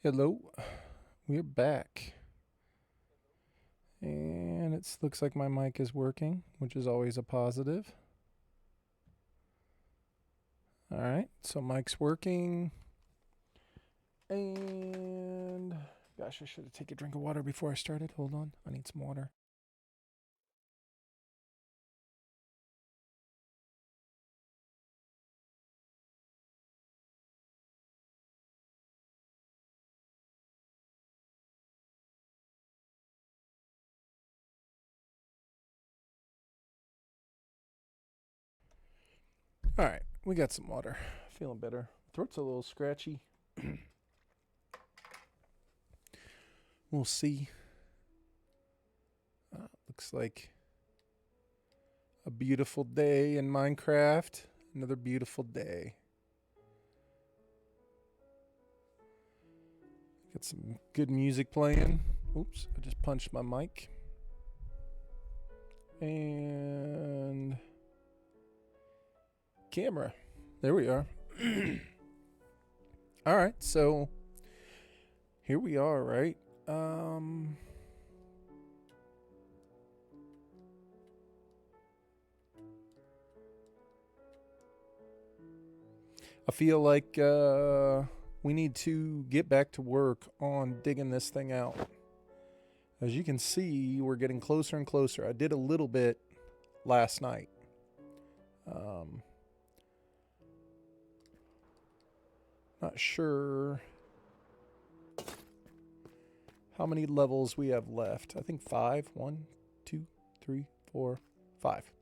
Hello, we're back. And it looks like my mic is working, which is always a positive. All right, so mic's working. And gosh, I should have taken a drink of water before I started. Hold on, I need some water. All right, we got some water. Feeling better. Throat's a little scratchy. We'll see. Looks like a beautiful day in Minecraft. Another beautiful day. Got some good music playing. Oops, I just punched my mic. And camera. There we are. All right, so here we are, right? I feel like we need to get back to work on digging this thing out. As you can see, we're getting closer and closer. I did a little bit last night. Not sure how many levels we have left. I think 5. 1, 2, 3, 4, 5.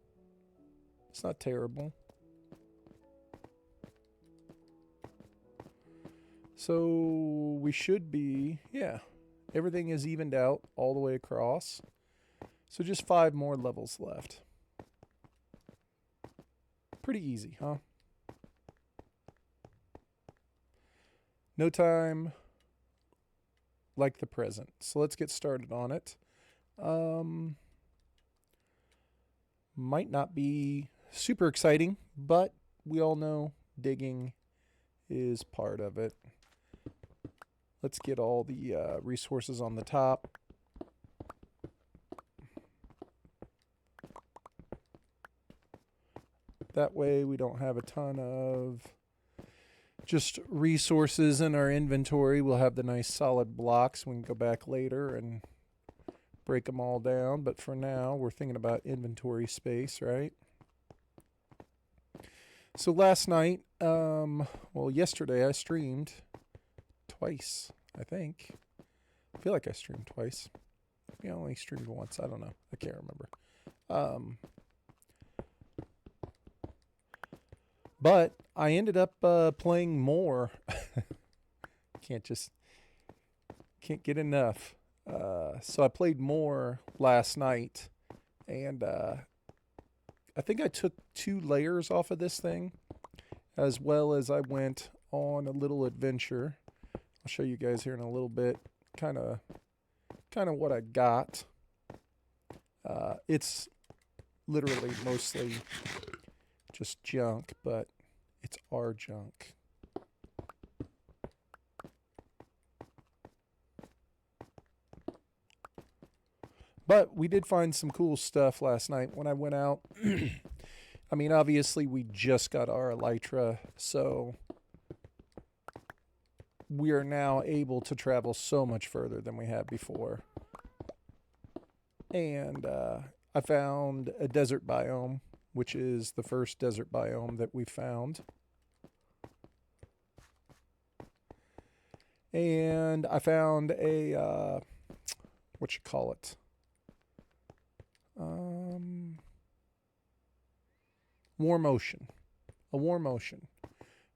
It's not terrible. So we should be, yeah, everything is evened out all the way across. So just 5 more levels left. Pretty easy, huh? No time like the present. So let's get started on it. Might not be super exciting, but we all know digging is part of it. Let's get all the resources on the top. That way we don't have a ton of just resources in our inventory. We'll have the nice solid blocks. We can go back later and break them all down. But for now, we're thinking about inventory space, right? So last night, yesterday I streamed twice, I think. I feel like I streamed twice. Maybe I only streamed once. I don't know. I can't remember. But I ended up playing more. can't get enough. So I played more last night, and I think I took 2 layers off of this thing, as well as I went on a little adventure. I'll show you guys here in a little bit, kind of what I got. It's literally mostly just junk, but it's our junk. But we did find some cool stuff last night when I went out. I mean, obviously, we just got our elytra, so we are now able to travel so much further than we have before. And I found a desert biome, which is the first desert biome that we found. And I found a, what you call it? Warm ocean. A warm ocean.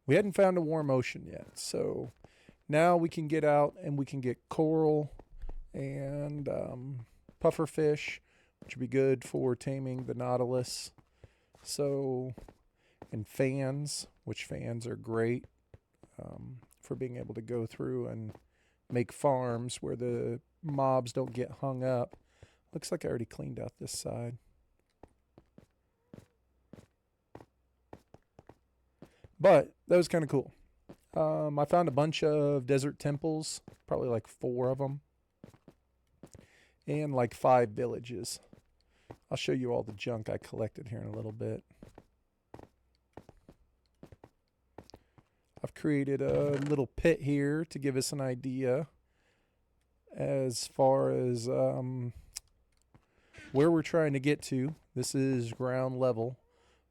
We hadn't found a warm ocean yet, so now we can get out and we can get coral and puffer fish, which would be good for taming the nautilus. So, and fans, which fans are great for being able to go through and make farms where the mobs don't get hung up. Looks like I already cleaned out this side. But that was kind of cool. I found a bunch of desert temples, probably like 4 of them, and like 5 villages. I'll show you all the junk I collected here in a little bit. I've created a little pit here to give us an idea as far as where we're trying to get to. This is ground level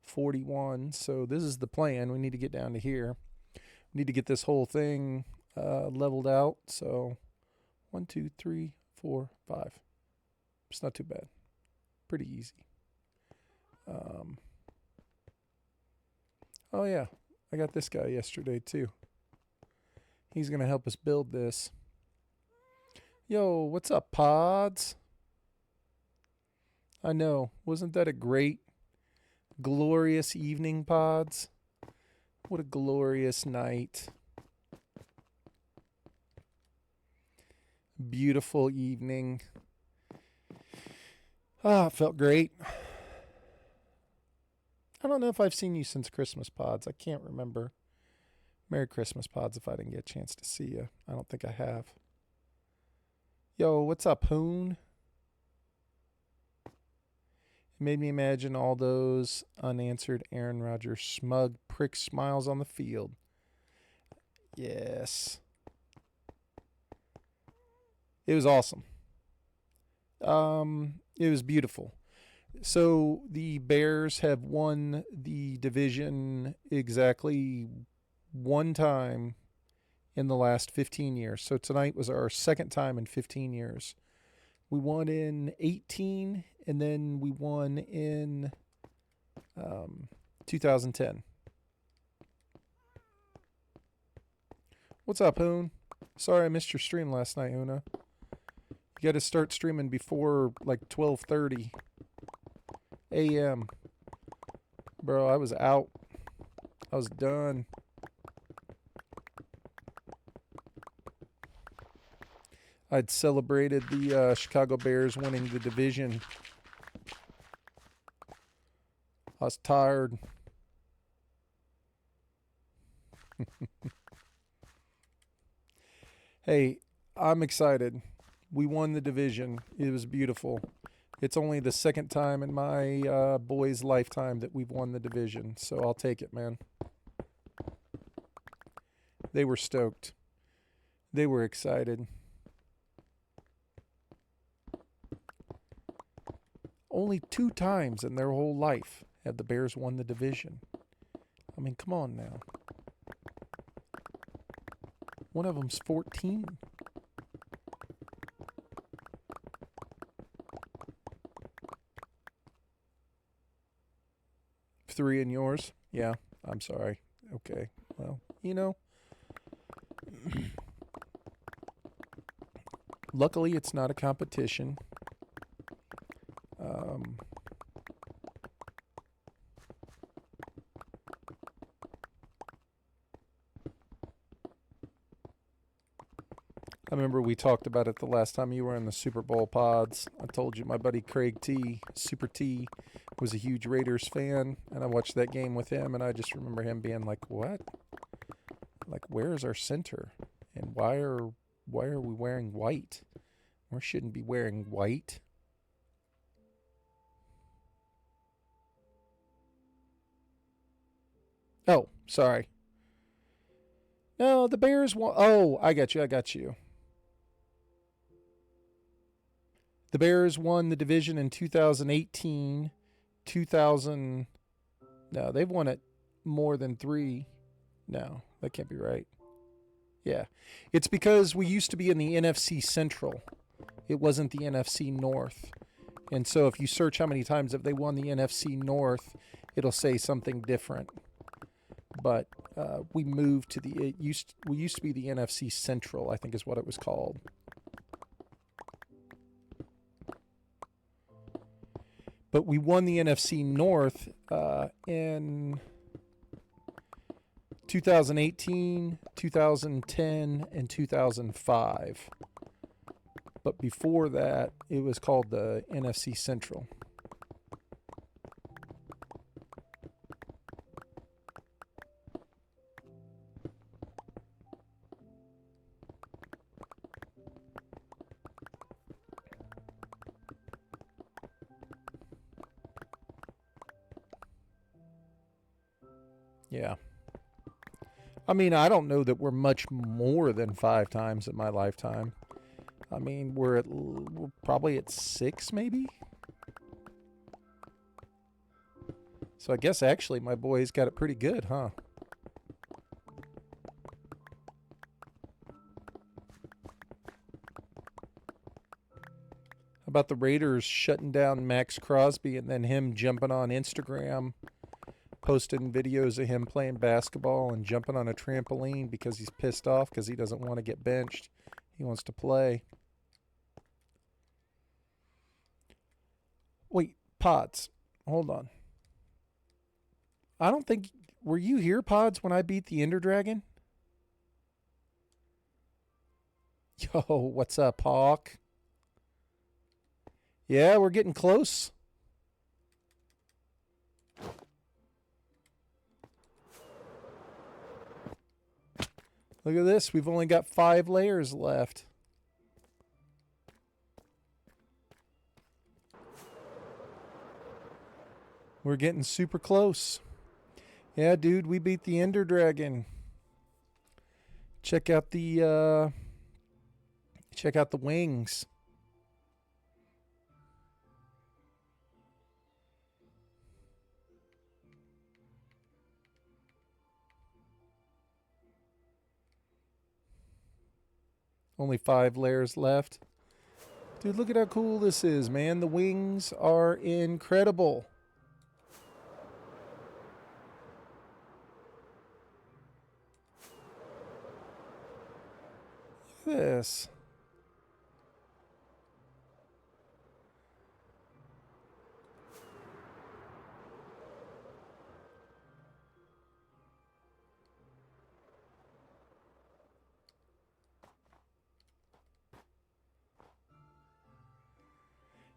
41, so this is the plan. We need to get down to here. We need to get this whole thing leveled out. So 1, 2, 3, 4, 5. It's not too bad. Pretty easy. Oh yeah, I got this guy yesterday too. He's gonna help us build this. Yo, what's up, pods? I know. Wasn't that a great, glorious evening, pods? What a glorious night. Beautiful evening. Ah, it felt great. I don't know if I've seen you since Christmas, pods. I can't remember. Merry Christmas, pods, if I didn't get a chance to see you. I don't think I have. Yo, what's up, Hoon? It made me imagine all those unanswered Aaron Rodgers smug prick smiles on the field. Yes. It was awesome. It was beautiful. So the Bears have won the division exactly 1 time in the last 15 years. So tonight was our 2nd time in 15 years. We won in 18, and then we won in 2010. What's up, Hoon? Sorry I missed your stream last night, Una. You got to start streaming before like 12:30 a.m. Bro, I was out. I was done. I'd celebrated the Chicago Bears winning the division. I was tired. Hey, I'm excited. We won the division. It was beautiful. It's only the 2nd time in my boys' lifetime that we've won the division, so I'll take it, man. They were stoked. They were excited. Only 2 times in their whole life have the Bears won the division. I mean, come on now. One of them's 14. Three in yours? Yeah, I'm sorry. Okay, well, you know. Luckily, it's not a competition. I remember we talked about it the last time you were in the Super Bowl pods. I told you my buddy Craig T, Super T, was a huge Raiders fan, and I watched that game with him, and I just remember him being like, what? Like, where's our center? And why are we wearing white? We shouldn't be wearing white. Oh, sorry. No, the Bears won. Oh, I got you. The Bears won the division in 2018, 2000. No, they've won it more than 3. No, that can't be right. Yeah. It's because we used to be in the NFC Central. It wasn't the NFC North. And so if you search how many times have they won the NFC North, it'll say something different. But we moved to we used to be the NFC Central, I think is what it was called. But we won the NFC North in 2018, 2010, and 2005. But before that, it was called the NFC Central. Yeah. I mean, I don't know that we're much more than 5 times in my lifetime. I mean, we're probably at 6, maybe? So I guess actually my boy's got it pretty good, huh? How about the Raiders shutting down Max Crosby and then him jumping on Instagram, posting videos of him playing basketball and jumping on a trampoline because he's pissed off because he doesn't want to get benched. He wants to play. Wait, Pods, hold on. I don't think... Were you here, Pods, when I beat the Ender Dragon? Yo, what's up, Hawk? Yeah, we're getting close. Look at this. We've only got 5 layers left. We're getting super close. Yeah, dude, we beat the Ender Dragon. Check out the wings. Only 5 layers left. Dude, look at how cool this is, man. The wings are incredible. Look at this.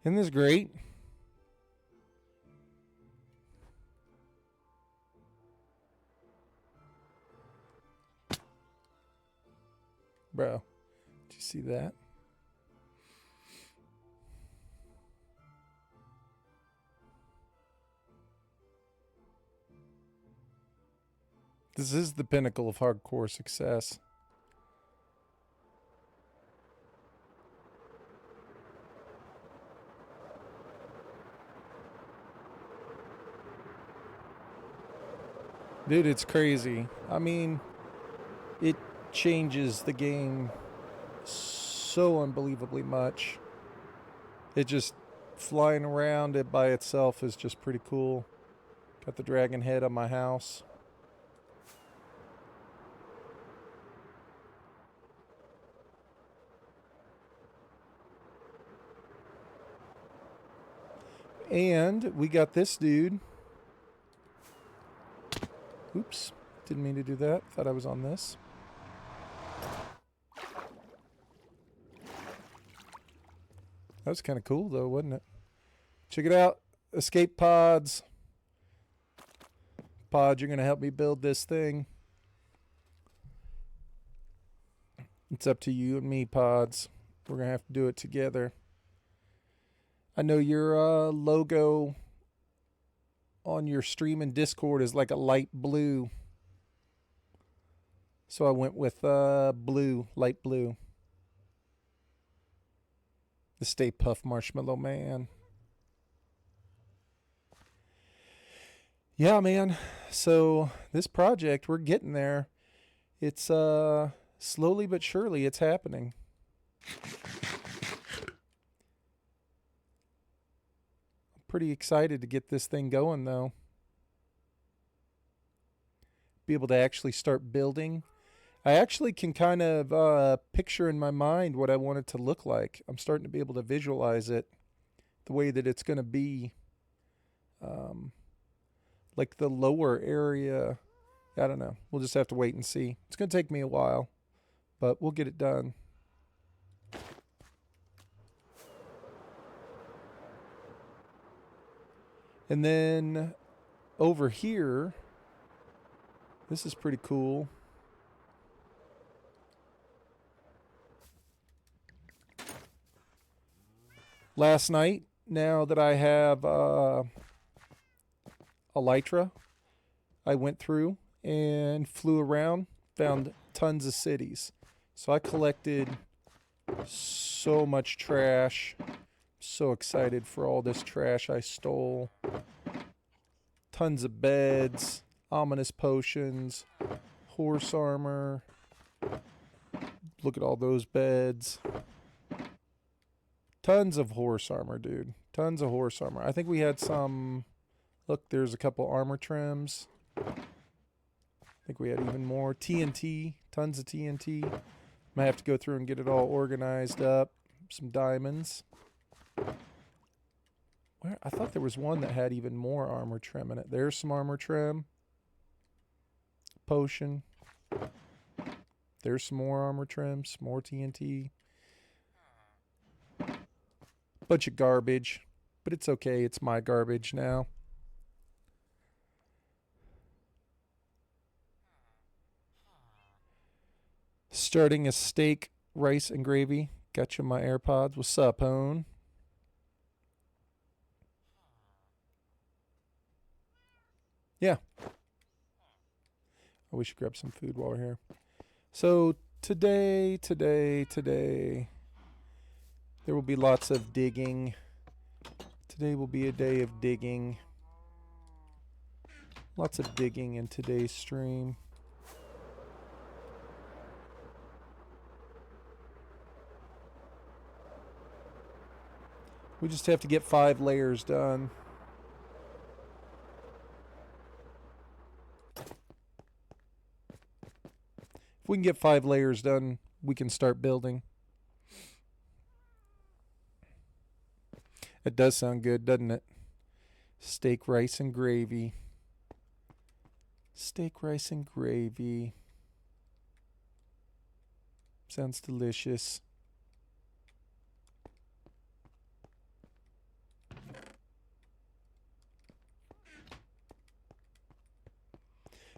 Isn't this great? Bro, did you see that? This is the pinnacle of hardcore success. Dude, it's crazy. I mean, it changes the game so unbelievably much. It just flying around it by itself is just pretty cool. Got the dragon head on my house. And we got this dude. Oops, didn't mean to do that. Thought I was on this. That was kind of cool though, wasn't it? Check it out. Escape pods. Pod, you're going to help me build this thing. It's up to you and me, Pods. We're going to have to do it together. I know your logo on your stream and Discord is like a light blue. So I went with blue, light blue. The Stay Puft Marshmallow Man. Yeah, man. So this project, we're getting there. It's slowly but surely it's happening. Pretty excited to get this thing going, though. Be able to actually start building. I actually can kind of picture in my mind what I want it to look like. I'm starting to be able to visualize it the way that it's going to be. Like the lower area. I don't know. We'll just have to wait and see. It's going to take me a while, but we'll get it done. And then over here, this is pretty cool. Last night, now that I have Elytra, I went through and flew around, found tons of cities. So I collected so much trash. So excited for all this trash I stole. Tons of beds, ominous potions, horse armor. Look at all those beds. Tons of horse armor, dude. Tons of horse armor. I think we had some... Look, there's a couple armor trims. I think we had even more. TNT. Tons of TNT. Might have to go through and get it all organized up. Some diamonds. Where? I thought there was one that had even more armor trim in it. There's some armor trim. Potion. There's some more armor trim. Some more TNT. Bunch of garbage. But it's okay. It's my garbage now. Starting a steak, rice, and gravy. Got you my AirPods. What's up, hone? Yeah. Oh, we should grab some food while we're here. So today, there will be lots of digging. Today will be a day of digging. Lots of digging in today's stream. We just have to get 5 layers done. If we can get 5 layers done, we can start building. It does sound good, doesn't it? Steak, rice, and gravy. Steak, rice, and gravy. Sounds delicious.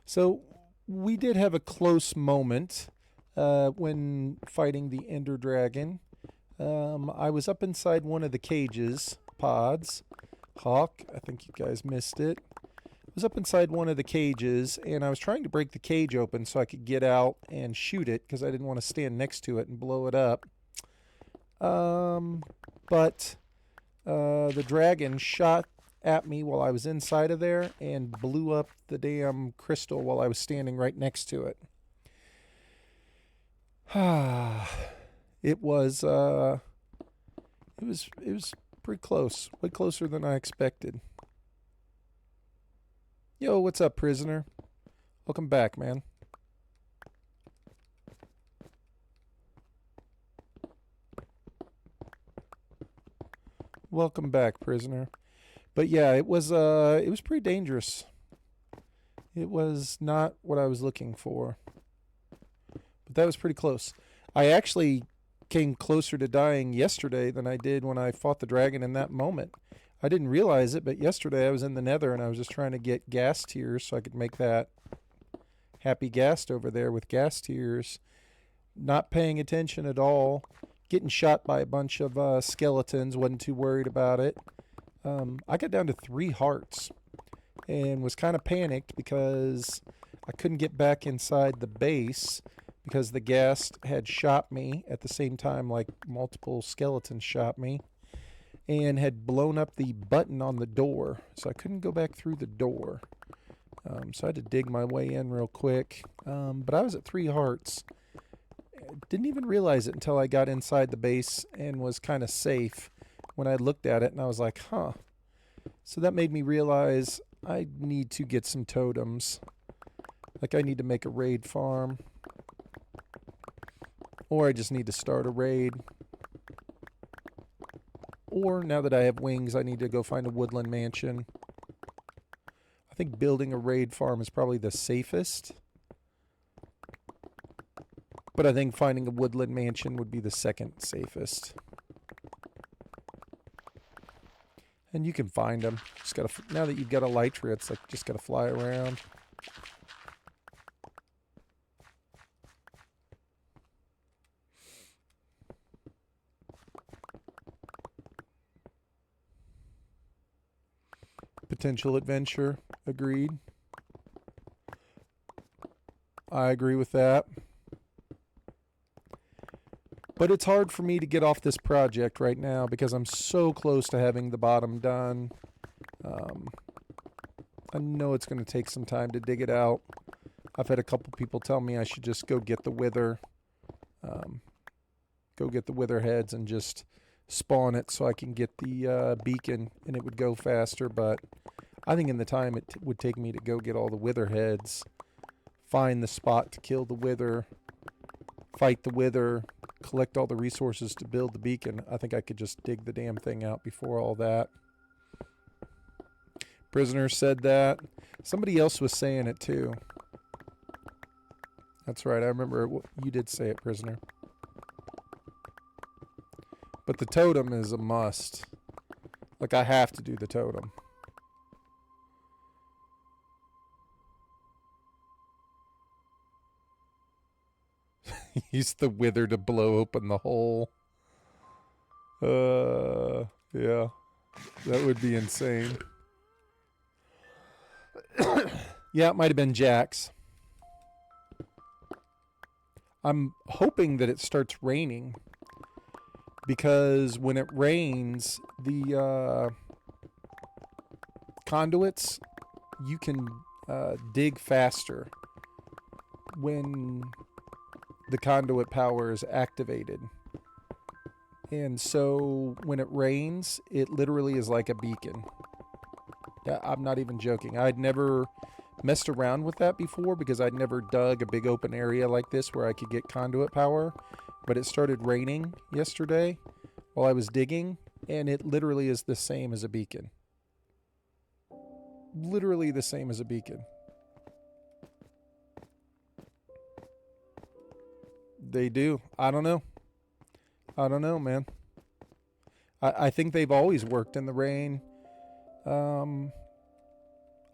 So we did have a close moment when fighting the Ender Dragon. I was up inside one of the cages, pods. Hawk, I think you guys missed it. I was up inside one of the cages, and I was trying to break the cage open so I could get out and shoot it because I didn't want to stand next to it and blow it up. But the dragon shot at me while I was inside of there and blew up the damn crystal while I was standing right next to it. It was pretty close. Way closer than I expected. Yo, what's up, prisoner? Welcome back, man. Welcome back, prisoner. But yeah, it was pretty dangerous. It was not what I was looking for. But that was pretty close. I actually came closer to dying yesterday than I did when I fought the dragon in that moment. I didn't realize it, but yesterday I was in the nether and I was just trying to get gas tiers so I could make that happy ghast over there with gas tiers. Not paying attention at all. Getting shot by a bunch of skeletons. Wasn't too worried about it. I got down to 3 hearts and was kind of panicked because I couldn't get back inside the base because the ghast had shot me at the same time like multiple skeletons shot me and had blown up the button on the door, so I couldn't go back through the door. So I had to dig my way in real quick, but I was at 3 hearts. Didn't even realize it until I got inside the base and was kind of safe when I looked at it and I was like, huh. So that made me realize I need to get some totems. Like I need to make a raid farm. Or I just need to start a raid. Or now that I have wings, I need to go find a woodland mansion. I think building a raid farm is probably the safest. But I think finding a woodland mansion would be the second safest. And you can find them. Just gotta, now that you've got elytra, it's like just gotta fly around. Potential adventure, agreed. I agree with that. But it's hard for me to get off this project right now because I'm so close to having the bottom done. I know it's going to take some time to dig it out. I've had a couple people tell me I should just go get the wither, heads and just spawn it so I can get the beacon and it would go faster. But I think in the time it would take me to go get all the wither heads, find the spot to kill the wither, fight the wither, collect all the resources to build the beacon. I think I could just dig the damn thing out before all that. Prisoner said that. Somebody else was saying it too. That's right. I remember you did say it, Prisoner. But the totem is a must. Like, I have to do the totem. Use the wither to blow open the hole. Yeah. That would be insane. Yeah, it might have been Jack's. I'm hoping that it starts raining because when it rains, the conduits, you can dig faster when the conduit power is activated. And so when it rains, it literally is like a beacon. I'm not even joking. I'd never messed around with that before because I'd never dug a big open area like this where I could get conduit power. But it started raining yesterday while I was digging, and it literally is the same as a beacon. Literally the same as a beacon. They do. I don't know. I don't know, man. I think they've always worked in the rain.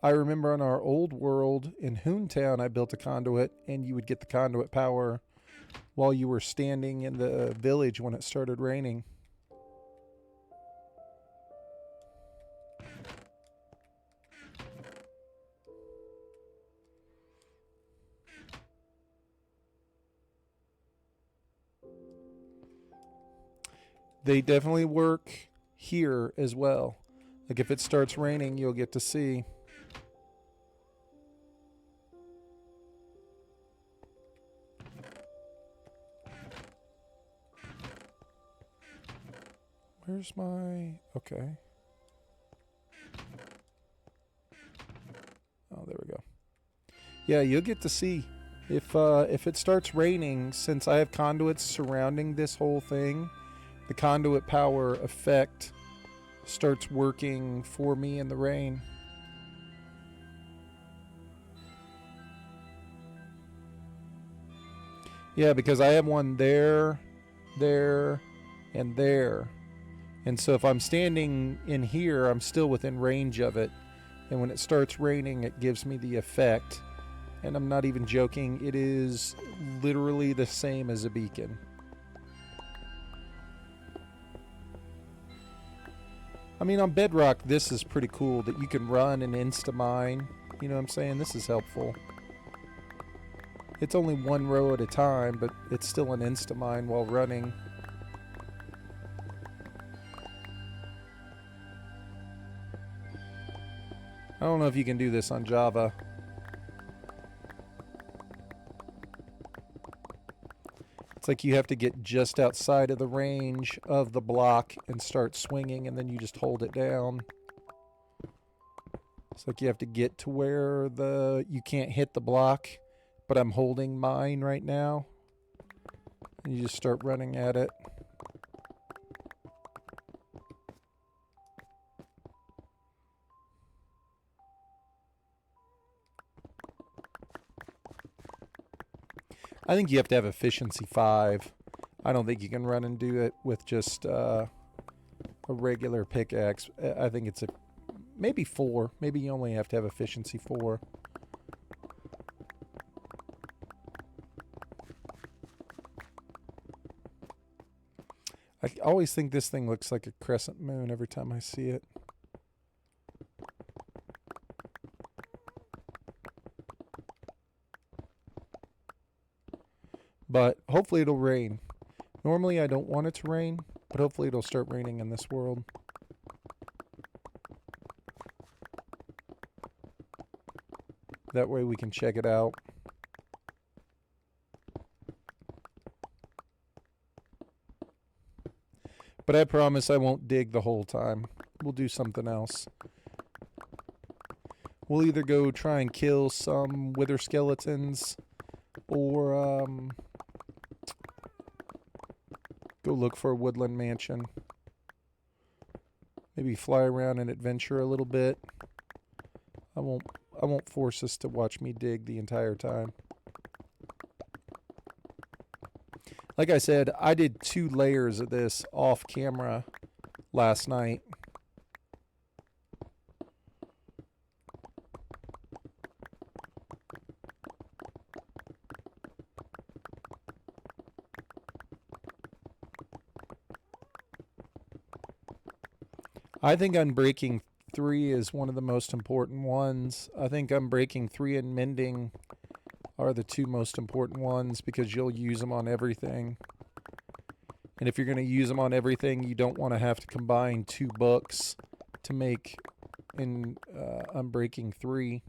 I remember on our old world in Hoontown, I built a conduit, and you would get the conduit power while you were standing in the village when it started raining. They definitely work here as well. Like if it starts raining, you'll get to see. Where's my... Okay. Oh, there we go. Yeah, you'll get to see. If it starts raining, since I have conduits surrounding this whole thing, the conduit power effect starts working for me in the rain. Yeah, because I have one there, there, and there. And so if I'm standing in here, I'm still within range of it. And when it starts raining, it gives me the effect. And I'm not even joking, it is literally the same as a beacon. I mean, on Bedrock, this is pretty cool that you can run and insta-mine. You know what I'm saying? This is helpful. It's only one row at a time, but it's still an insta-mine while running. I don't know if you can do this on Java. It's like you have to get just outside of the range of the block and start swinging, and then you just hold it down. It's like you have to get to where you can't hit the block, but I'm holding mine right now. And you just start running at it. I think you have to have efficiency 5. I don't think you can run and do it with just a regular pickaxe. I think it's maybe 4. Maybe you only have to have efficiency 4. I always think this thing looks like a crescent moon every time I see it. hopefully it'll rain. Normally I don't want it to rain, but hopefully it'll start raining in this world. That way we can check it out. But I promise I won't dig the whole time. We'll do something else. We'll either go try and kill some wither skeletons or go look for a woodland mansion. Maybe fly around and adventure a little bit. I won't force us to watch me dig the entire time. Like I said, I did 2 layers of this off camera last night. I think Unbreaking 3 is one of the most important ones. I think Unbreaking 3 and Mending are the 2 most important ones because you'll use them on everything. And if you're going to use them on everything, you don't want to have to combine 2 books to make in Unbreaking 3,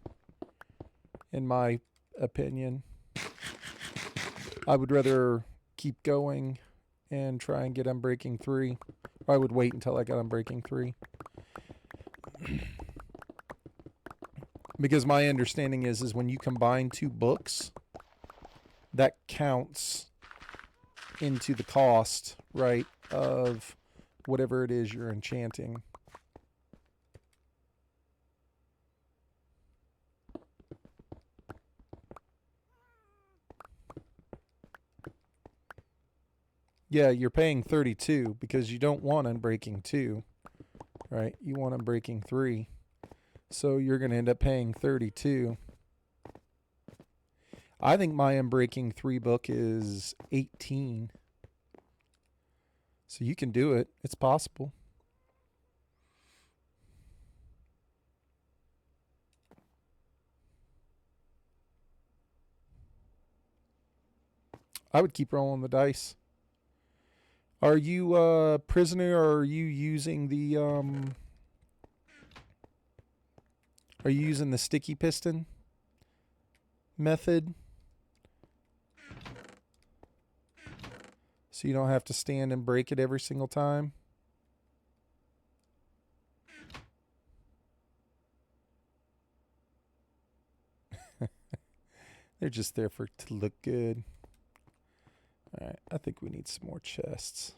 in my opinion. I would rather keep going and try and get Unbreaking 3. Or I would wait until I got Unbreaking 3. Because my understanding is when you combine 2 books, that counts into the cost, right, of whatever it is you're enchanting. Yeah, you're paying 32 because you don't want Unbreaking 2, right? You want Unbreaking 3. So you're going to end up paying 32. I think my Unbreaking 3 book is 18. So you can do it. It's possible. I would keep rolling the dice. Are you a prisoner, or are you using the are you using the sticky piston method? So you don't have to stand and break it every single time? They're just there for it to look good. Alright, I think we need some more chests.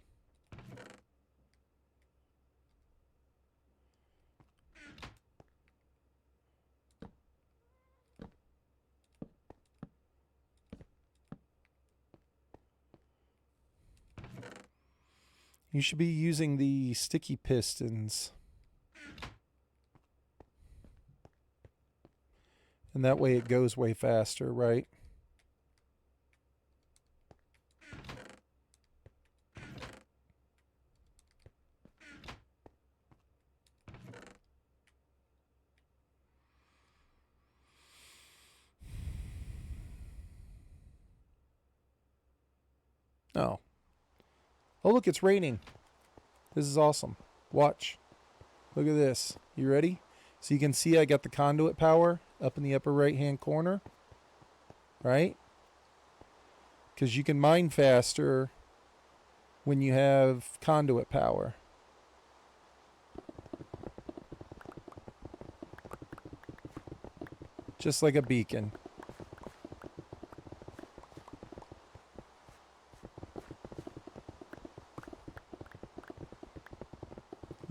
You should be using the sticky pistons. And that way it goes way faster, right? Oh. Oh, look, it's raining. This is awesome. Watch. Look at this. You ready? So you can see I got the conduit power up in the upper right-hand corner. Right? Because you can mine faster when you have conduit power. Just like a beacon.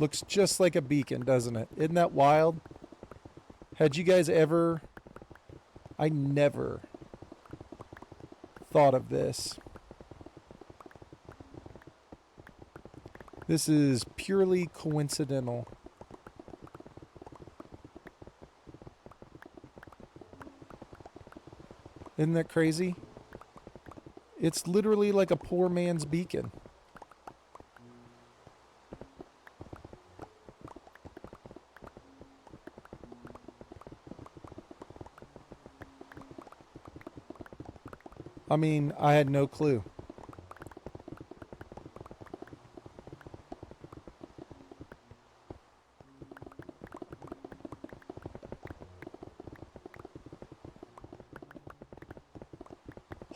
Looks just like a beacon, doesn't it? Isn't that wild? Had you guys ever... I never thought of this. This is purely coincidental. Isn't that crazy? It's literally like a poor man's beacon. I mean, I had no clue.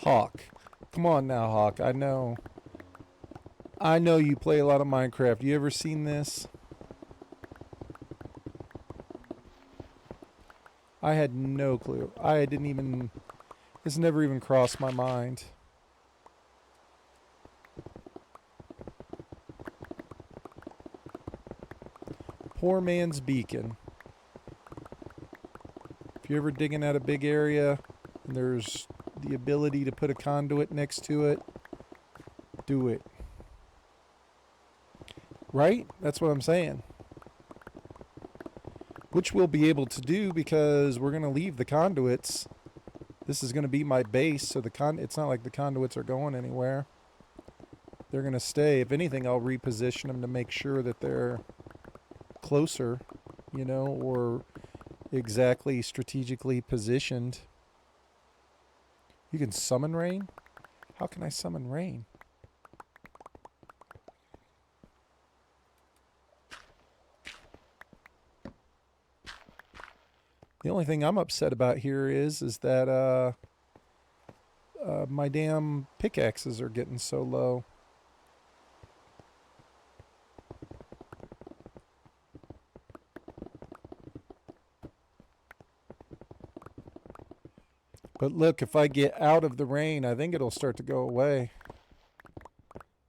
Hawk. Come on now, Hawk. I know you play a lot of Minecraft. You ever seen this? I had no clue. This never even crossed my mind. Poor man's beacon. If you're ever digging out a big area and there's the ability to put a conduit next to it, do it. Right? That's what I'm saying. Which we'll be able to do because we're going to leave the conduits. This is going to be my base, so it's not like the conduits are going anywhere. They're going to stay. If anything, I'll reposition them to make sure that they're closer, or exactly strategically positioned. You can summon rain? How can I summon rain? The only thing I'm upset about here is that my damn pickaxes are getting so low. But look, if I get out of the rain, I think it'll start to go away.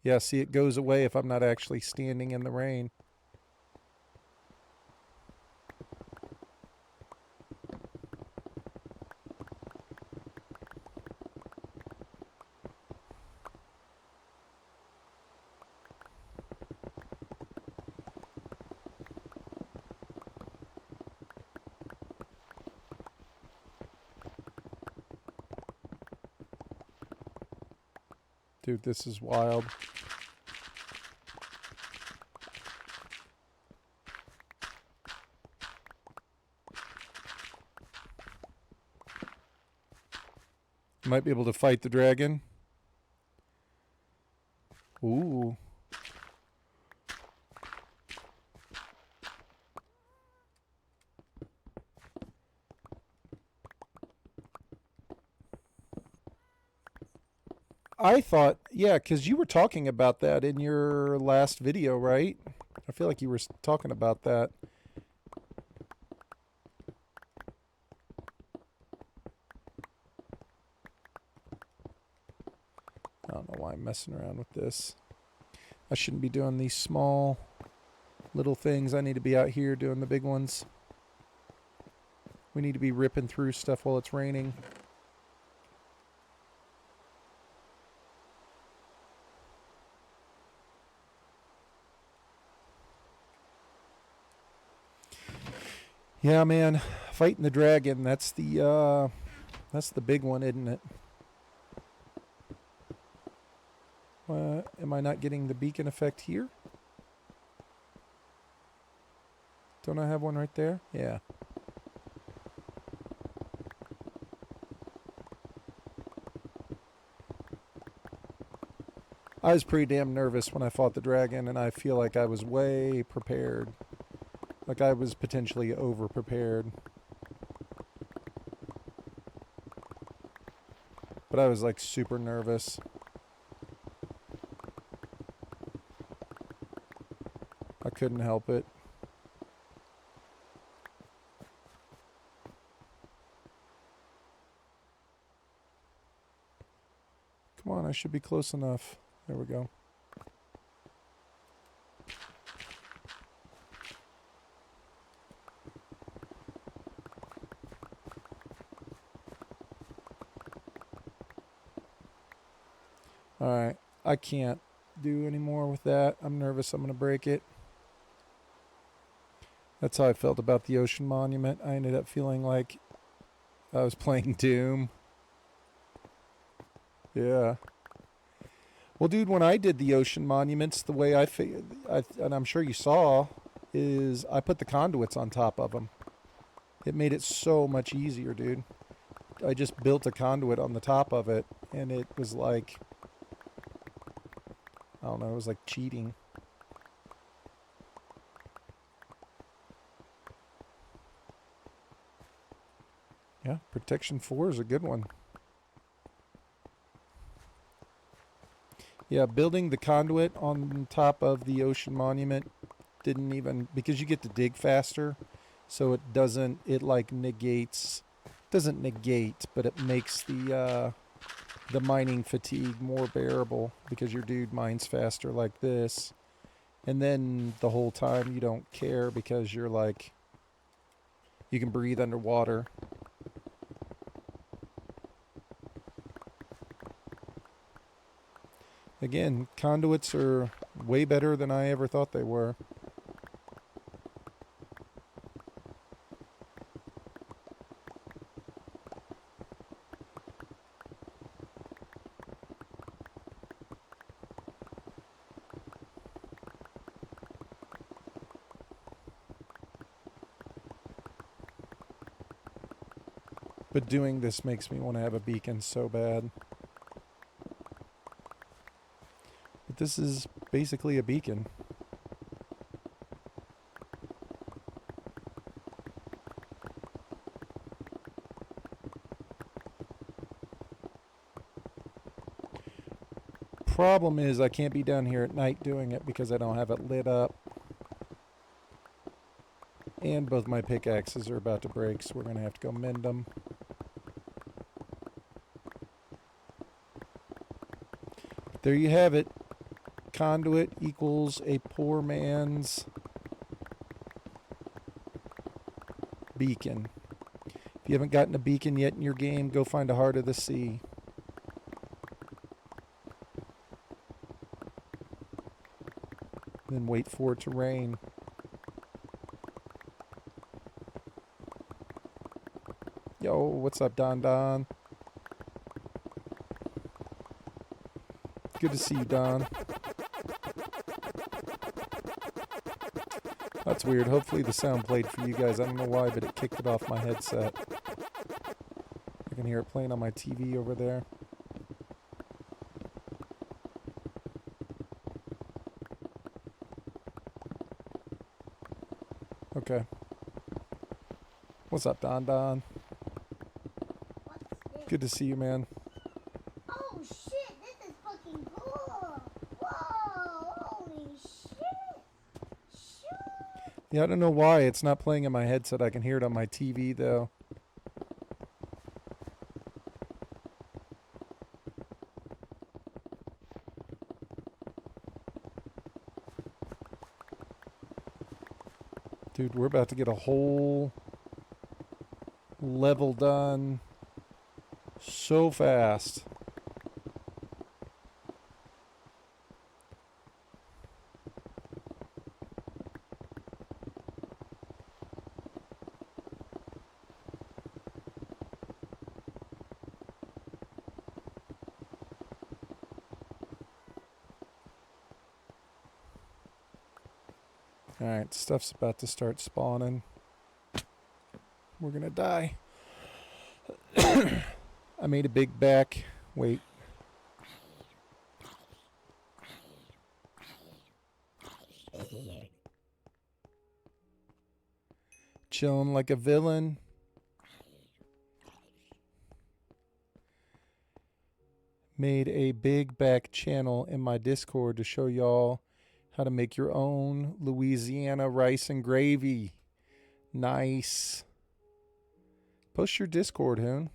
Yeah, see, it goes away if I'm not actually standing in the rain. Dude, this is wild. Might be able to fight the dragon. Ooh. I thought, yeah, because you were talking about that in your last video, right? I feel like you were talking about that. I don't know why I'm messing around with this. I shouldn't be doing these small little things. I need to be out here doing the big ones. We need to be ripping through stuff while it's raining. Yeah, man, fighting the dragon, that's the big one, isn't it? Am I not getting the beacon effect here? Don't I have one right there? Yeah. I was pretty damn nervous when I fought the dragon, and I feel like I was way prepared. Like I was potentially over-prepared. But I was like super nervous. I couldn't help it. Come on, I should be close enough. There we go. Alright, I can't do any more with that. I'm nervous I'm going to break it. That's how I felt about the Ocean Monument. I ended up feeling like I was playing Doom. Yeah. Well, dude, when I did the Ocean Monuments, the way and I'm sure you saw, is I put the conduits on top of them. It made it so much easier, dude. I just built a conduit on the top of it, and it was like, I don't know, it was like cheating. Yeah, Protection 4 is a good one. Yeah, building the conduit on top of the ocean monument didn't even, because you get to dig faster, so it doesn't, it like negates, doesn't negate, but it makes the mining fatigue more bearable because your dude mines faster like this. And then the whole time you don't care because you're like, you can breathe underwater. Again, conduits are way better than I ever thought they were. But doing this makes me want to have a beacon so bad. But this is basically a beacon. Problem is I can't be down here at night doing it because I don't have it lit up. And both my pickaxes are about to break, so we're going to have to go mend them. There you have it. Conduit equals a poor man's beacon. If you haven't gotten a beacon yet in your game, go find a Heart of the Sea. Then wait for it to rain. Yo, what's up, Don Don? Good to see you, Don. That's weird. Hopefully the sound played for you guys. I don't know why, but it kicked it off my headset. I can hear it playing on my TV over there. Okay. What's up, Don Don? Good to see you, man. Oh shit, this is fucking cool. Whoa, holy shit. Shoot. Yeah, I don't know why it's not playing in my headset. I can hear it on my TV, though. Dude, we're about to get a whole level done so fast. Alright, stuff's about to start spawning. We're gonna die. I made a big back. Wait. Chilling like a villain. Made a big back channel in my Discord to show y'all how to make your own Louisiana rice and gravy. Nice. Post your Discord, Hoon.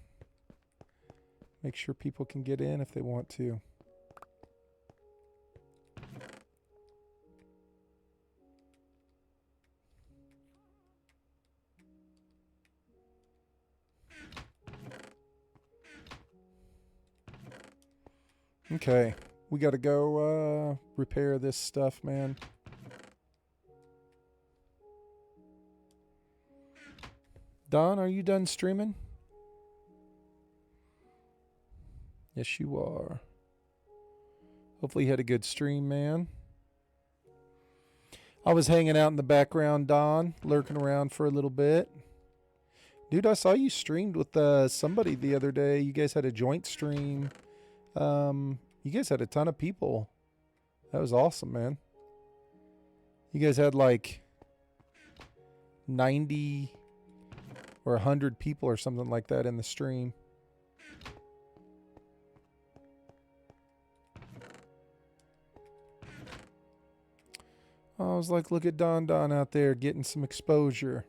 Make sure people can get in if they want to. Okay, we gotta go repair this stuff, man. Don, are you done streaming? Yes, you are. Hopefully you had a good stream, man. I was hanging out in the background, Don, lurking around for a little bit. Dude, I saw you streamed with somebody the other day. You guys had a joint stream. You guys had a ton of people. That was awesome, man. You guys had like 90 or 100 people or something like that in the stream. I was like, look at Don Don out there getting some exposure.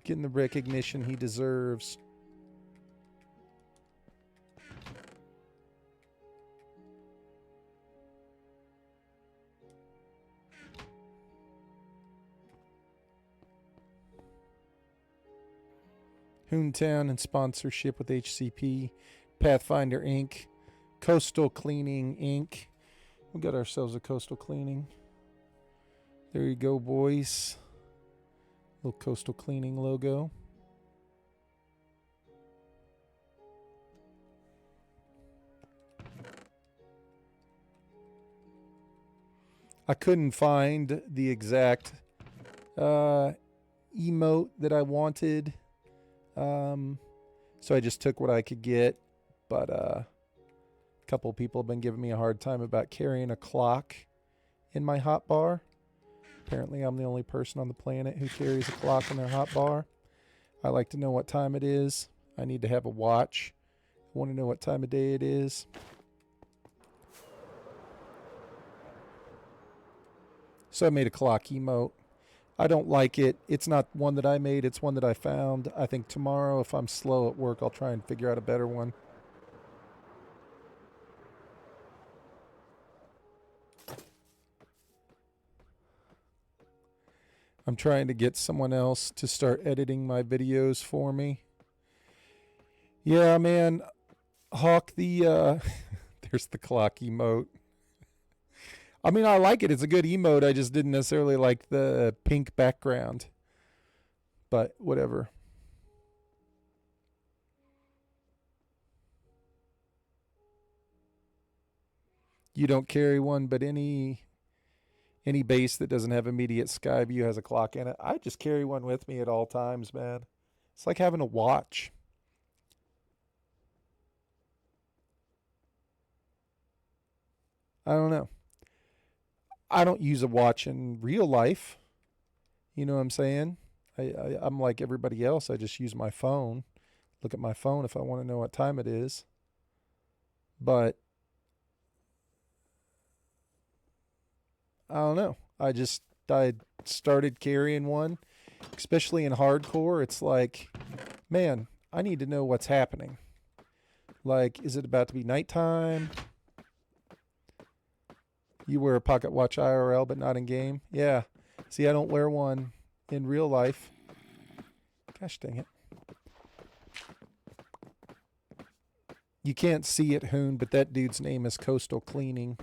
Getting the recognition he deserves. Hoontown in sponsorship with HCP, Pathfinder Inc., Coastal Cleaning Inc. We got ourselves a coastal cleaning. There you go, boys. Little coastal cleaning logo. I couldn't find the exact emote that I wanted. So I just took what I could get. But a couple people have been giving me a hard time about carrying a clock in my hotbar. Apparently I'm the only person on the planet who carries a clock in their hotbar. I like to know what time it is. I need to have a watch. I want to know what time of day it is. So I made a clock emote. I don't like it. It's not one that I made. It's one that I found. I think tomorrow, if I'm slow at work, I'll try and figure out a better one. I'm trying to get someone else to start editing my videos for me. Yeah, man. Hawk, there's the clock emote. I mean, I like it. It's a good emote. I just didn't necessarily like the pink background. But whatever. You don't carry one, but any base that doesn't have immediate sky view has a clock in it. I just carry one with me at all times, man. It's like having a watch. I don't know. I don't use a watch in real life. You know what I'm saying? I'm like everybody else. I just use my phone. Look at my phone if I want to know what time it is. But I don't know. I started carrying one, especially in hardcore. It's like, man, I need to know what's happening. Like, is it about to be nighttime? You wear a pocket watch IRL, but not in game? Yeah. See, I don't wear one in real life. Gosh dang it. You can't see it, Hoon, but that dude's name is Coastal Cleaning.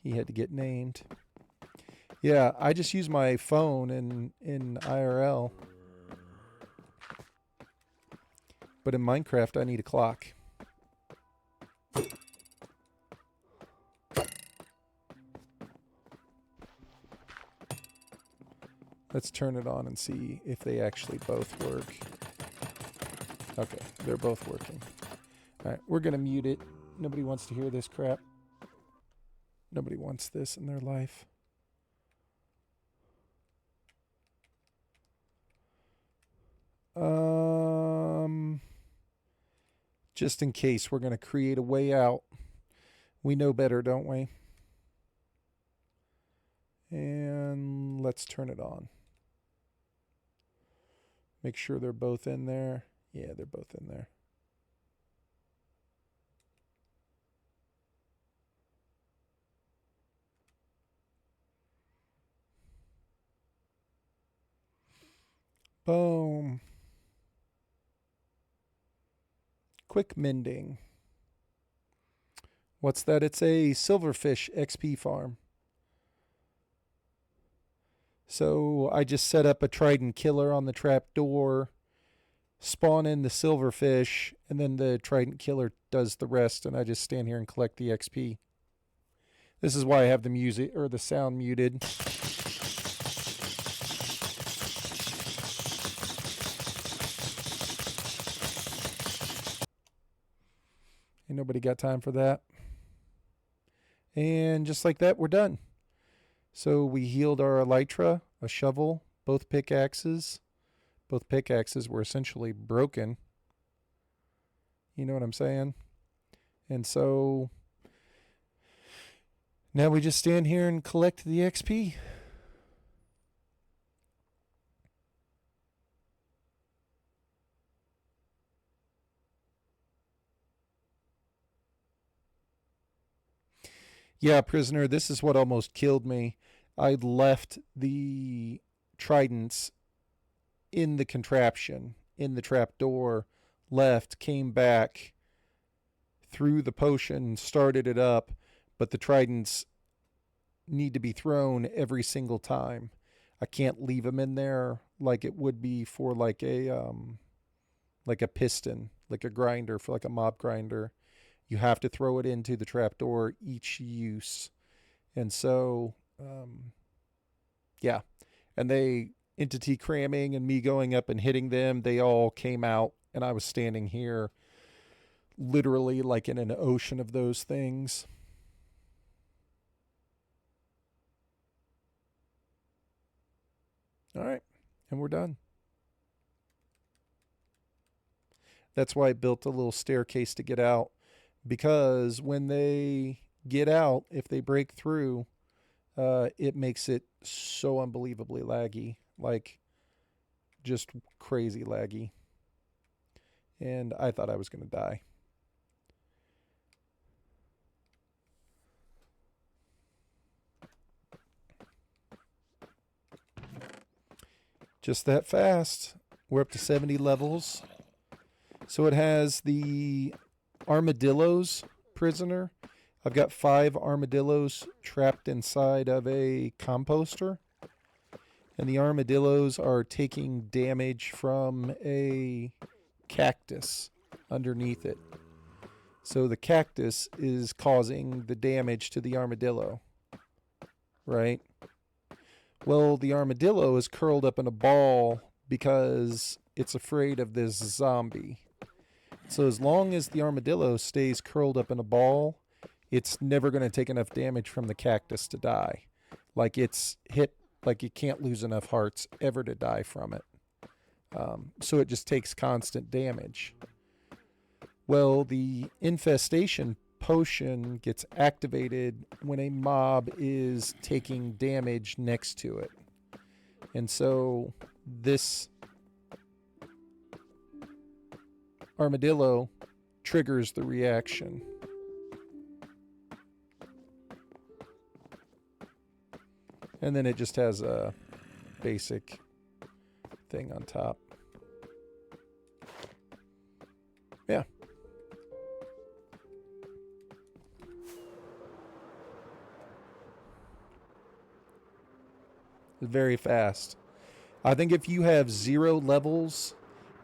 He had to get named. Yeah, I just use my phone in IRL. But in Minecraft, I need a clock. Let's turn it on and see if they actually both work. Okay, they're both working. All right, we're going to mute it. Nobody wants to hear this crap. Nobody wants this in their life. Just in case, we're going to create a way out. We know better, don't we? And let's turn it on. Make sure they're both in there. Yeah, they're both in there. Boom. Quick mending. What's that? It's a silverfish XP farm. So I just set up a trident killer on the trap door, spawn in the silverfish, and then the trident killer does the rest, and I just stand here and collect the XP. This is why I have the music or the sound muted. Ain't nobody got time for that. And just like that, we're done. So we healed our elytra, a shovel, both pickaxes. Both pickaxes were essentially broken. You know what I'm saying? And so Now we just stand here and collect the XP. Yeah, prisoner, this is what almost killed me. I'd left the tridents in the contraption, in the trap door, left, came back, threw the potion, started it up, but the tridents need to be thrown every single time. I can't leave them in there like it would be for like a piston, like a grinder for like a mob grinder. You have to throw it into the trapdoor each use. And so, yeah. And they, entity cramming and me going up and hitting them, they all came out. And I was standing here literally like in an ocean of those things. All right. And we're done. That's why I built a little staircase to get out. Because when they get out, if they break through, it makes it so unbelievably laggy. Like, just crazy laggy. And I thought I was going to die. Just that fast. We're up to 70 levels. So it has the armadillos prisoner. I've got 5 armadillos trapped inside of a composter. And the armadillos are taking damage from a cactus underneath it. So the cactus is causing the damage to the armadillo. Right? Well, the armadillo is curled up in a ball because it's afraid of this zombie. So as long as the armadillo stays curled up in a ball, it's never going to take enough damage from the cactus to die. Like it's hit, like it can't lose enough hearts ever to die from it. So it just takes constant damage. Well, the infestation potion gets activated when a mob is taking damage next to it. And so this armadillo triggers the reaction. And then it just has a basic thing on top. Yeah. Very fast. I think if you have 0 levels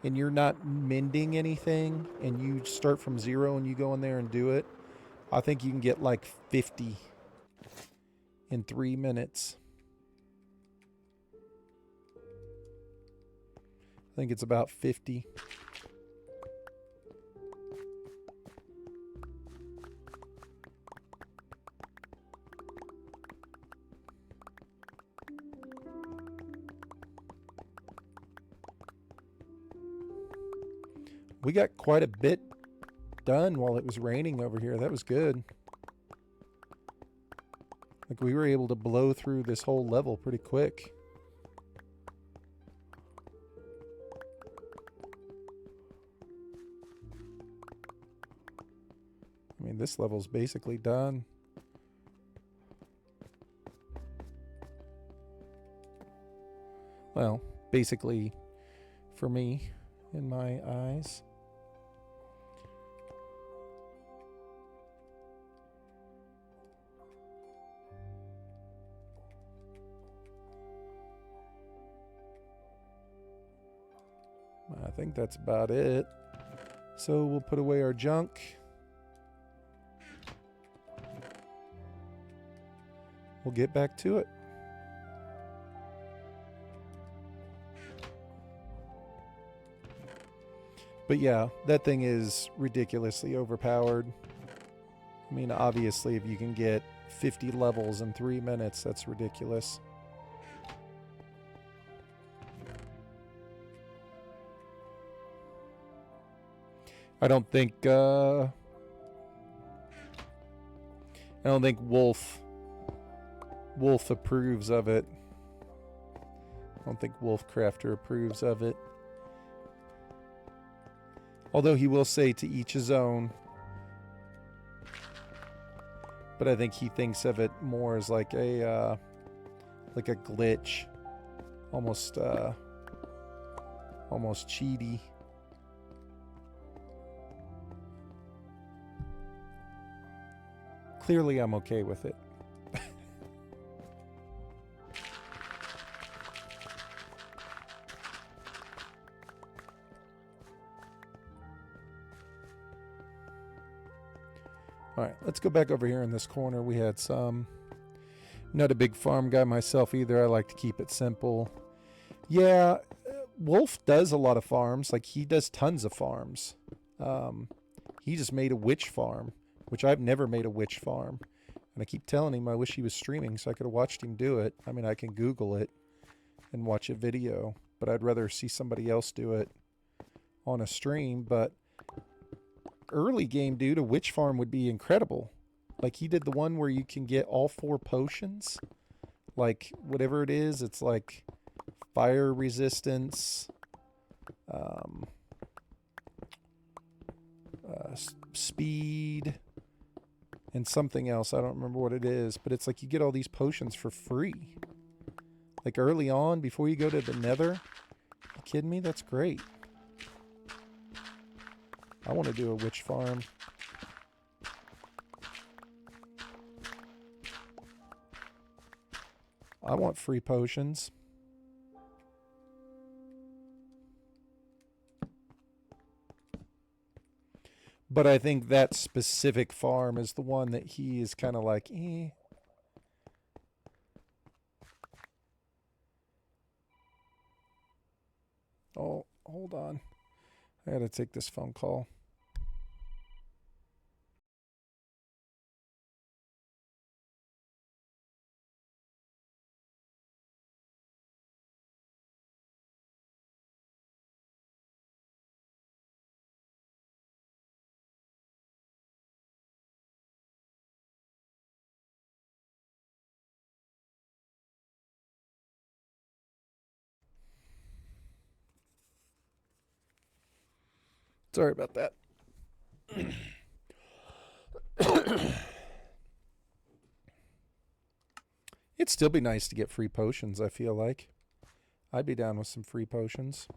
and you're not mending anything and you start from 0 and you go in there and do it, I think you can get like 50 in 3 minutes. I think it's about 50. We got quite a bit done while it was raining over here. That was good. Like we were able to blow through this whole level pretty quick. I mean, this level's basically done. Well, basically for me, in my eyes. I think that's about it. So we'll put away our junk. We'll get back to it. But yeah, that thing is ridiculously overpowered. I mean, obviously, if you can get 50 levels in 3 minutes, that's ridiculous. I don't think Wolf Wolf approves of it. I don't think Wolfcrafter approves of it. Although he will say to each his own. But I think he thinks of it more as like a glitch. Almost cheaty. Clearly I'm okay with it. Alright, let's go back over here in this corner. We had some. Not a big farm guy myself either. I like to keep it simple. Yeah, Wolf does a lot of farms. Like, he does tons of farms. He just made a witch farm, which I've never made a witch farm. And I keep telling him I wish he was streaming so I could have watched him do it. I mean, I can Google it and watch a video, but I'd rather see somebody else do it on a stream. But early game, dude, a witch farm would be incredible. Like, he did the one where you can get all 4 potions. Like, whatever it is, it's like fire resistance, speed, and something else. I don't remember what it is, but it's like you get all these potions for free. Like, early on, before you go to the nether. You kidding me? That's great. I want to do a witch farm. I want free potions. But I think that specific farm is the one that he is kind of like, eh. Oh, hold on. I gotta take this phone call. Sorry about that. It'd still be nice to get free potions, I feel like. I'd be down with some free potions.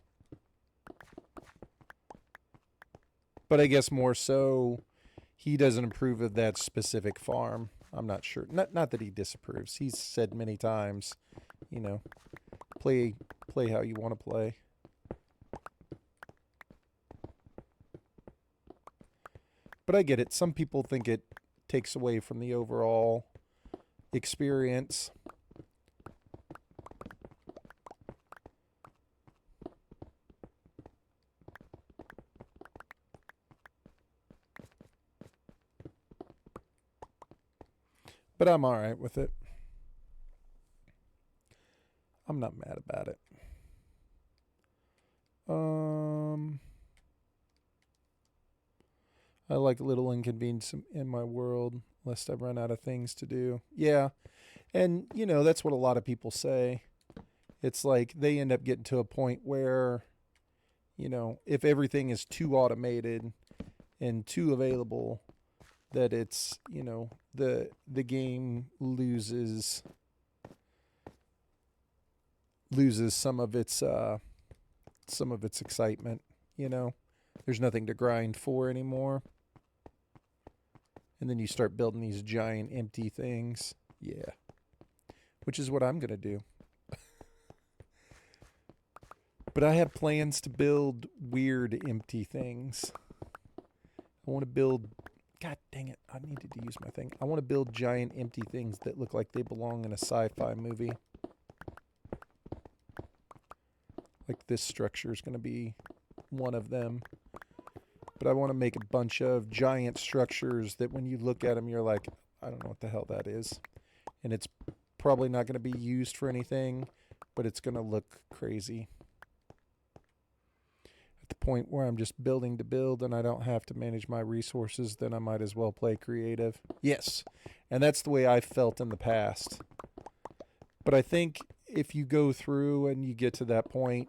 But I guess more so, he doesn't approve of that specific farm. I'm not sure. Not that he disapproves. He's said many times, you know, play how you want to play. But I get it. Some people think it takes away from the overall experience. But I'm all right with it. I'm not mad about it. I like little inconvenience in my world, lest I run out of things to do. Yeah. And, you know, that's what a lot of people say. It's like they end up getting to a point where, you know, if everything is too automated and too available, that it's, you know, the game loses some of its excitement, you know. There's nothing to grind for anymore. And then you start building these giant empty things. Yeah. Which is what I'm going to do. But I have plans to build weird empty things. I want to build... God dang it. I needed to use my thing. I want to build giant empty things that look like they belong in a sci-fi movie. Like this structure is going to be one of them. But I want to make a bunch of giant structures that when you look at them, you're like, I don't know what the hell that is. And it's probably not going to be used for anything, but it's going to look crazy. At the point where I'm just building to build and I don't have to manage my resources, then I might as well play creative. Yes. And that's the way I felt in the past. But I think if you go through and you get to that point,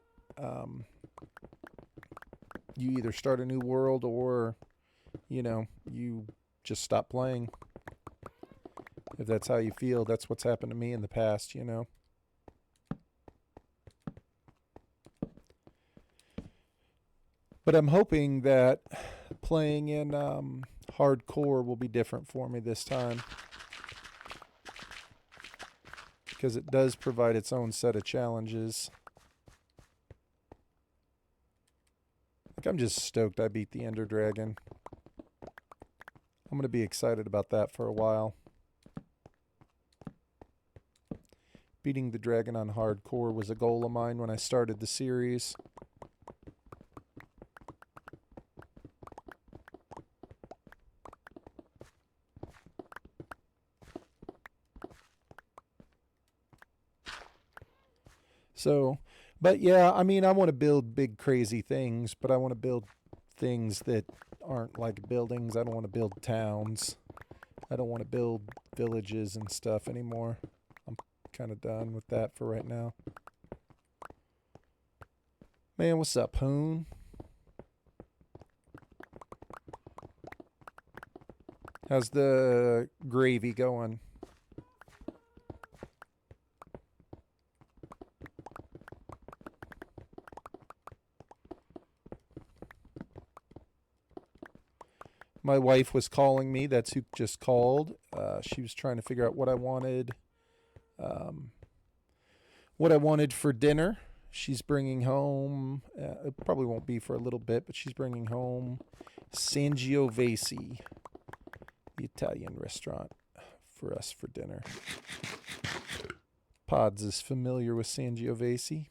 you either start a new world or, you just stop playing. If that's how you feel, that's what's happened to me in the past. But I'm hoping that playing in hardcore will be different for me this time, because it does provide its own set of challenges. Like, I'm just stoked I beat the Ender Dragon. I'm going to be excited about that for a while. Beating the dragon on hardcore was a goal of mine when I started the series. So, but yeah, I mean, I want to build big, crazy things, but I want to build things that aren't like buildings. I don't want to build towns. I don't want to build villages and stuff anymore. I'm kind of done with that for right now. Man, what's up, Hoon? How's the gravy going? My wife was calling me. That's who just called. She was trying to figure out what I wanted. What I wanted for dinner. She's bringing home. It probably won't be for a little bit, but she's bringing home Sangiovese, the Italian restaurant, for us for dinner. Pods is familiar with Sangiovese.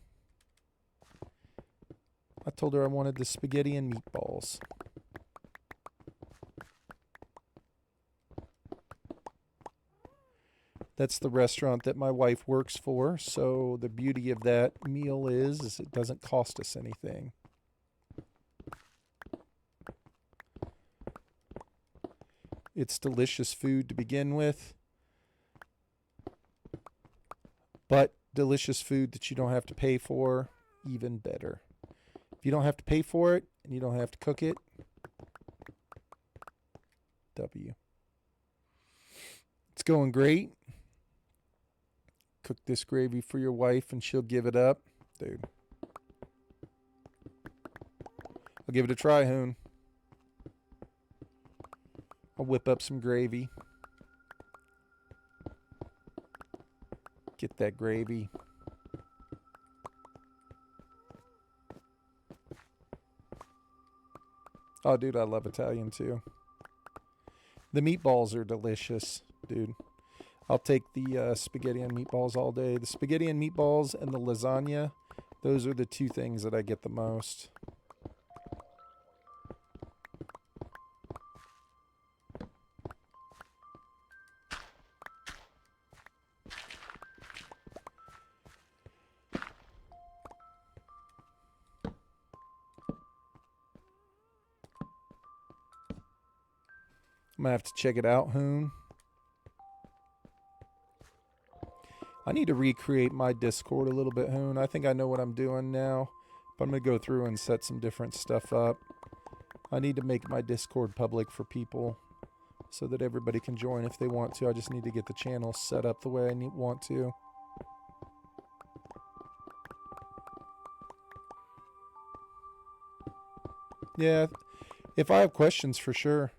I told her I wanted the spaghetti and meatballs. That's the restaurant that my wife works for, so the beauty of that meal is it doesn't cost us anything. It's delicious food to begin with, but delicious food that you don't have to pay for, even better. If you don't have to pay for it and you don't have to cook it, W. It's going great. Cook this gravy for your wife and she'll give it up. Dude. I'll give it a try, Hoon. I'll whip up some gravy. Get that gravy. Oh, dude, I love Italian too. The meatballs are delicious, dude. I'll take the spaghetti and meatballs all day. The spaghetti and meatballs and the lasagna, those are the two things that I get the most. I'm going to have to check it out, Hoon. I need to recreate my Discord a little bit, Hoon. I think I know what I'm doing now, but I'm going to go through and set some different stuff up. I need to make my Discord public for people so that everybody can join if they want to. I just need to get the channel set up the way I want to. Yeah, if I have questions, for sure.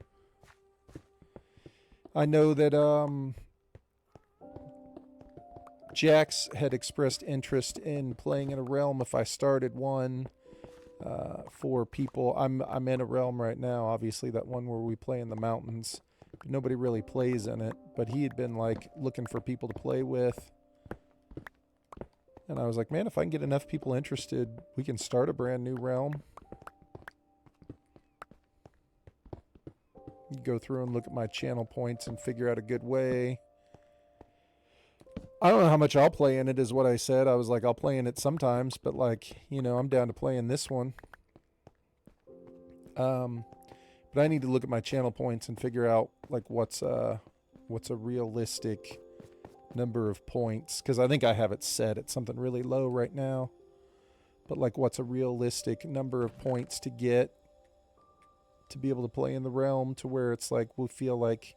I know that Jax had expressed interest in playing in a realm if I started one for people. I'm in a realm right now, obviously, that one where we play in the mountains. Nobody really plays in it, but he had been like looking for people to play with. And I was like, man, if I can get enough people interested, we can start a brand new realm. Go through and look at my channel points and figure out a good way. I don't know how much I'll play in it, is what I said. I was like, I'll play in it sometimes, but like, I'm down to play in this one. But I need to look at my channel points and figure out like what's a realistic number of points, because I think I have it set at something really low right now. But like, what's a realistic number of points to get to be able to play in the realm to where it's like we feel like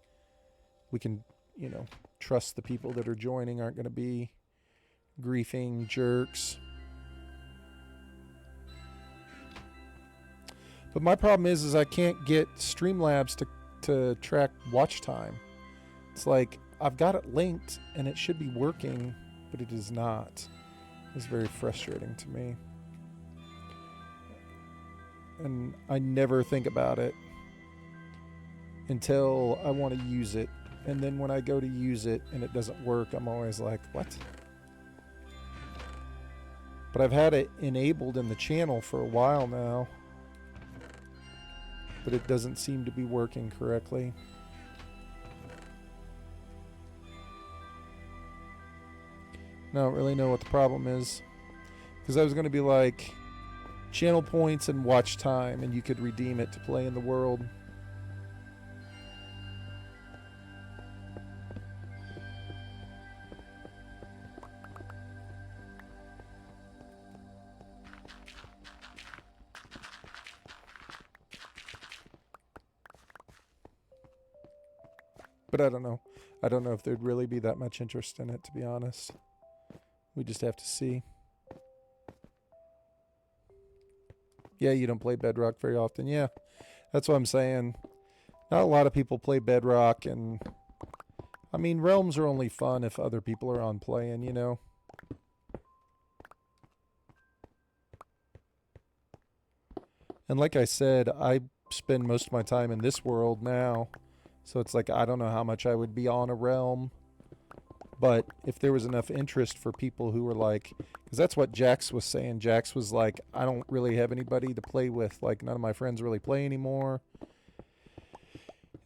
we can, trust the people that are joining aren't going to be griefing jerks. But my problem is I can't get Streamlabs to track watch time. It's like I've got it linked and it should be working, but it is not. It's very frustrating to me. And I never think about it until I want to use it. And then when I go to use it and it doesn't work, I'm always like, what? But I've had it enabled in the channel for a while now, but it doesn't seem to be working correctly. I don't really know what the problem is, because I was going to be like channel points and watch time, and you could redeem it to play in the world. But I don't know. I don't know if there'd really be that much interest in it, to be honest. We just have to see. Yeah, you don't play Bedrock very often. Yeah, that's what I'm saying. Not a lot of people play Bedrock, and I mean, realms are only fun if other people are on playing, And like I said, I spend most of my time in this world now. So it's like, I don't know how much I would be on a realm. But if there was enough interest for people who were like, because that's what Jax was saying. Jax was like, I don't really have anybody to play with. Like, none of my friends really play anymore.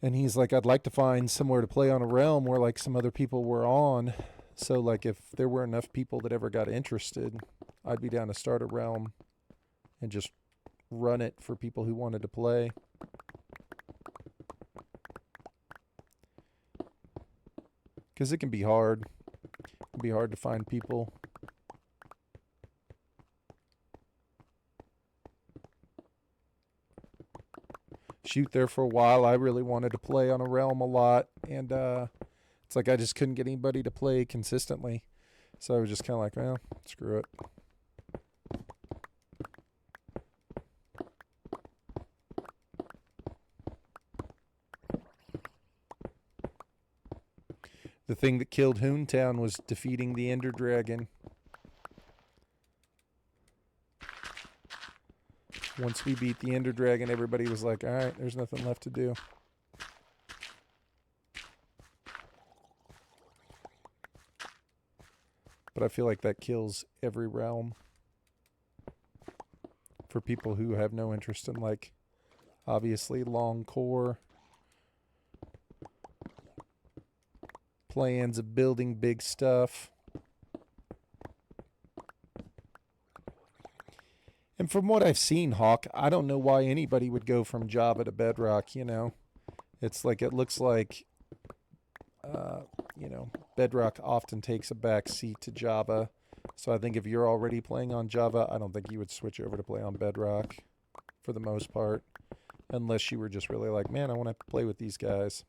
And he's like, I'd like to find somewhere to play on a realm where like some other people were on. So like, if there were enough people that ever got interested, I'd be down to start a realm and just run it for people who wanted to play. Because it can be hard. It can be hard to find people. Shoot, there for a while, I really wanted to play on a realm a lot. And it's like I just couldn't get anybody to play consistently. So I was just kind of like, well, screw it. The thing that killed Hoontown was defeating the Ender Dragon. Once we beat the Ender Dragon, everybody was like, alright, there's nothing left to do. But I feel like that kills every realm. For people who have no interest in, like, obviously long core plans of building big stuff. And from what I've seen, Hawk, I don't know why anybody would go from Java to Bedrock, It's like, it looks like, Bedrock often takes a back seat to Java. So I think if you're already playing on Java, I don't think you would switch over to play on Bedrock for the most part. Unless you were just really like, man, I want to play with these guys.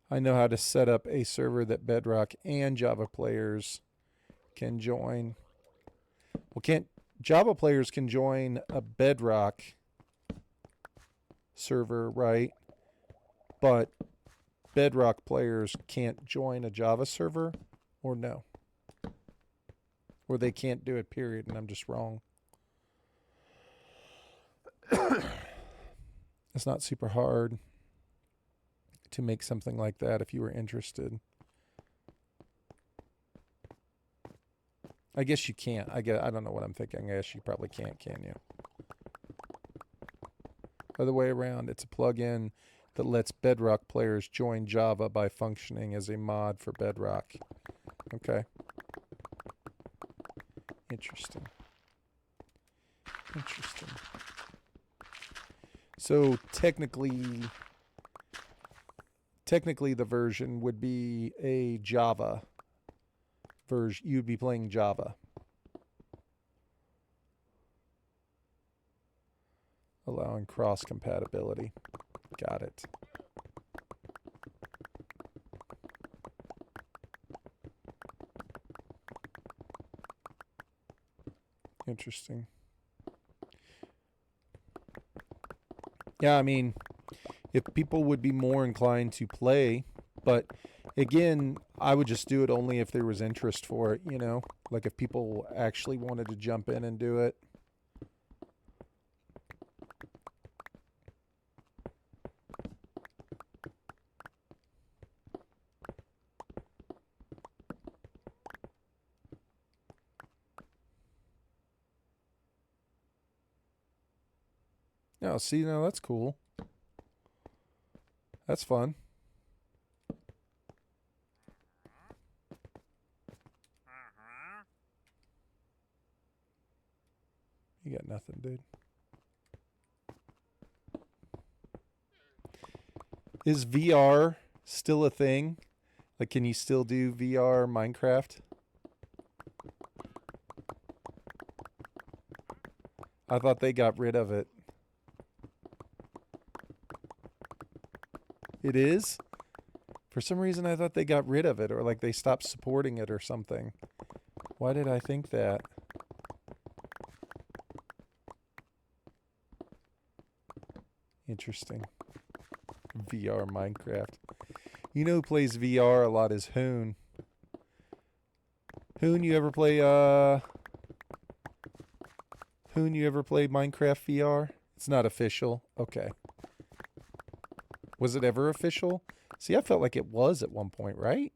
I know how to set up a server that Bedrock and Java players can join. Well, Java players can join a Bedrock server, right? But Bedrock players can't join a Java server, or no? Or they can't do it, period, and I'm just wrong. It's not super hard to make something like that if you were interested. I guess you can't. I don't know what I'm thinking. I guess you probably can't, can you? Other way around, it's a plugin that lets Bedrock players join Java by functioning as a mod for Bedrock. Okay. Interesting. Interesting. So technically the version would be a Java version. You'd be playing Java. Allowing cross compatibility. Got it. Interesting. Yeah, I mean, if people would be more inclined to play, but again, I would just do it only if there was interest for it, you know? Like if people actually wanted to jump in and do it. No, see, now that's cool. That's fun. You got nothing, dude. Is VR still a thing? Like, can you still do VR Minecraft? I thought they got rid of it. It is? For some reason, I thought they got rid of it, or like they stopped supporting it or something. Why did I think that? Interesting. VR Minecraft. You know who plays VR a lot is Hoon. Hoon, you ever play Minecraft VR? It's not official. Okay. Was it ever official? See, I felt like it was at one point, right?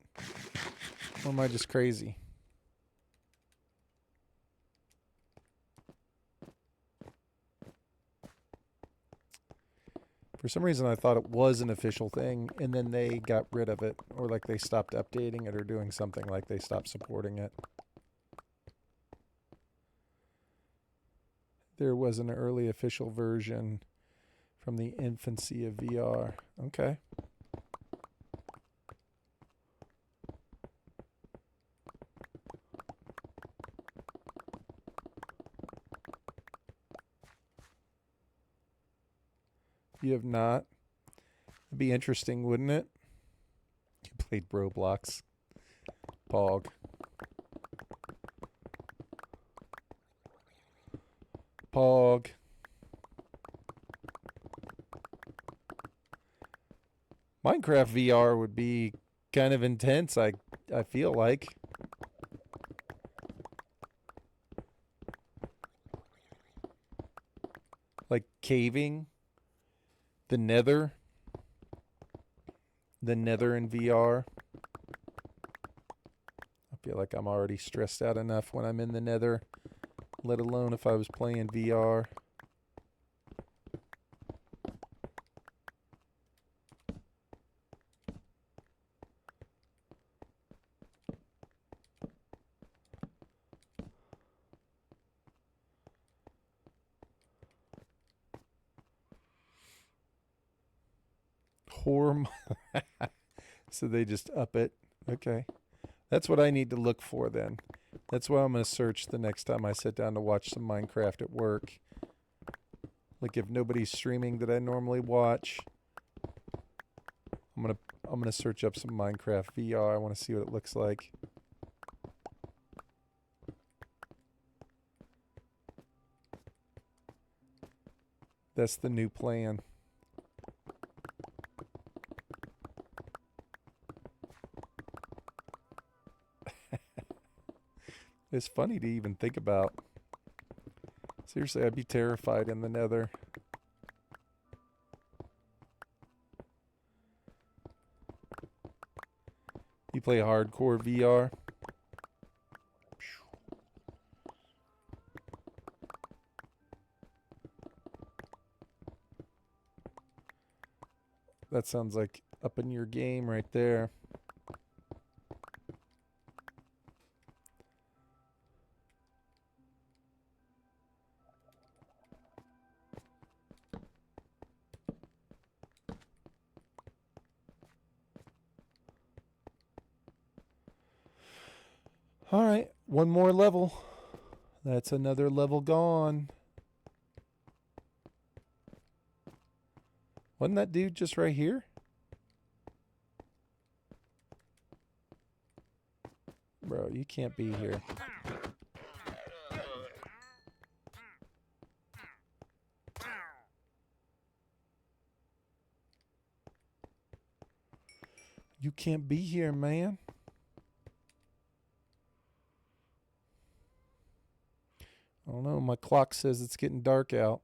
Or am I just crazy? For some reason, I thought it was an official thing, and then they got rid of it, or like they stopped updating it or doing something like they stopped supporting it. There was an early official version from the infancy of VR. Okay. You have not? It'd be interesting, wouldn't it? You played Roblox. Pog. Pog. Minecraft VR would be kind of intense, I feel like. Like caving. The Nether. The Nether in VR. I feel like I'm already stressed out enough when I'm in the Nether, let alone if I was playing VR. Horror. So they just up it. Okay. That's what I need to look for then. That's what I'm going to search the next time I sit down to watch some Minecraft at work. Like if nobody's streaming that I normally watch, I'm going to search up some Minecraft VR. I want to see what it looks like. That's the new plan. It's funny to even think about. Seriously, I'd be terrified in the Nether. You play hardcore VR? That sounds like up in your game right there. All right, one more level. That's another level gone. Wasn't that dude just right here? Bro, you can't be here. You can't be here, man. I don't know. My clock says it's getting dark out.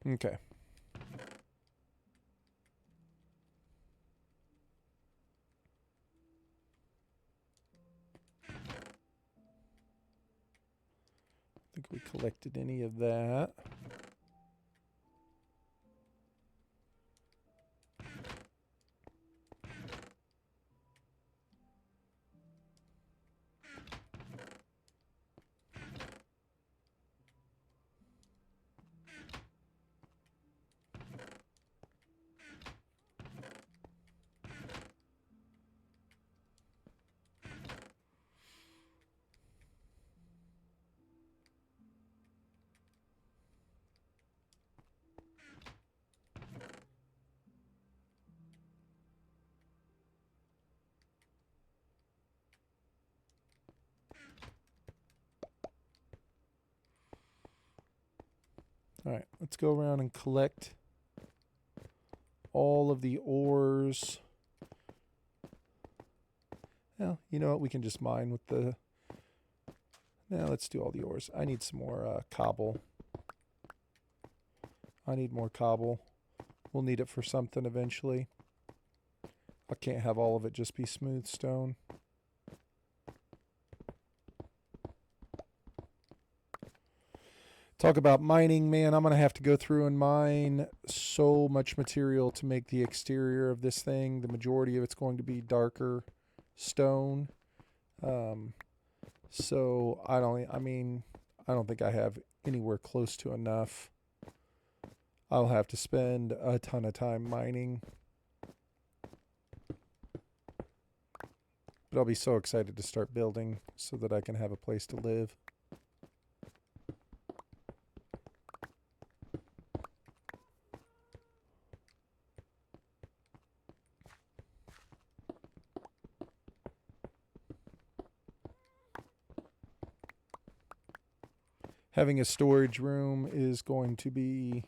Okay. I think we collected any of that. All right, let's go around and collect all of the ores. Well, you know what? We can just mine with the... Now let's do all the ores. I need some more cobble. I need more cobble. We'll need it for something eventually. I can't have all of it just be smooth stone. Talk about mining, man. I'm going to have to go through and mine so much material to make the exterior of this thing. The majority of it's going to be darker stone. So I don't think I have anywhere close to enough. I'll have to spend a ton of time mining. But I'll be so excited to start building so that I can have a place to live. Having a storage room is going to be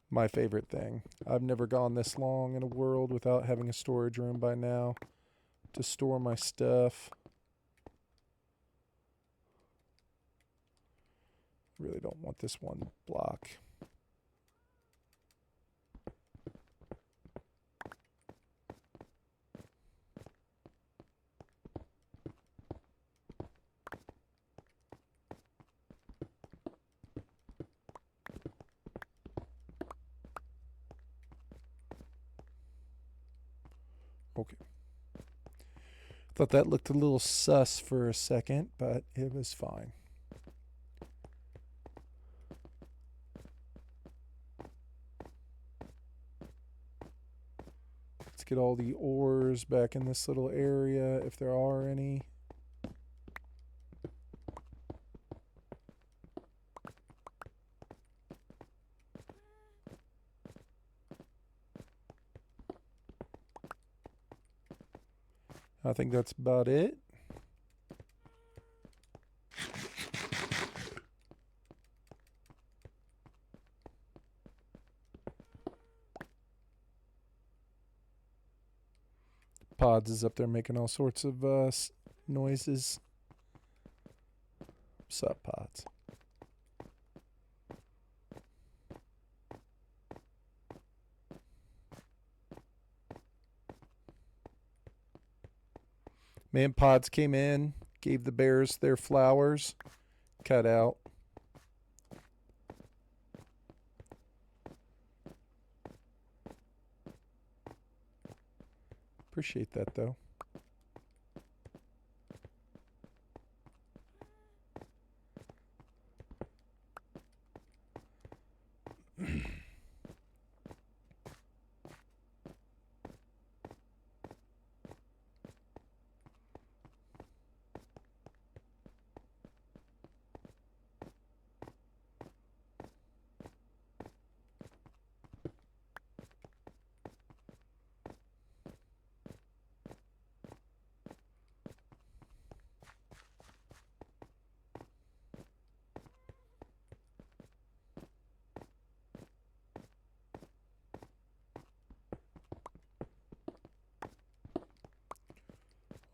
my favorite thing. I've never gone this long in a world without having a storage room by now to store my stuff. Really don't want this one block. Okay. Thought that looked a little sus for a second, but it was fine. Let's get all the ores back in this little area, if there are any. I think that's about it. Pods is up there making all sorts of noises. Sup, Pods? Man, pods came in, gave the bears their flowers, cut out. Appreciate that, though.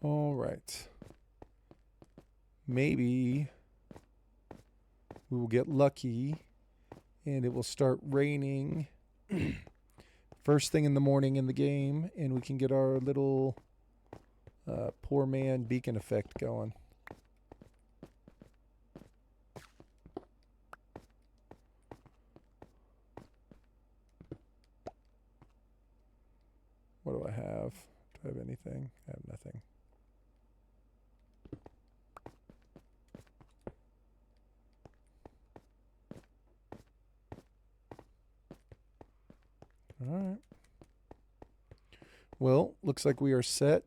All right. Maybe we will get lucky and it will start raining first thing in the morning in the game, and we can get our little poor man beacon effect going. What do I have? Do I have anything? I have nothing. All right. Well, looks like we are set.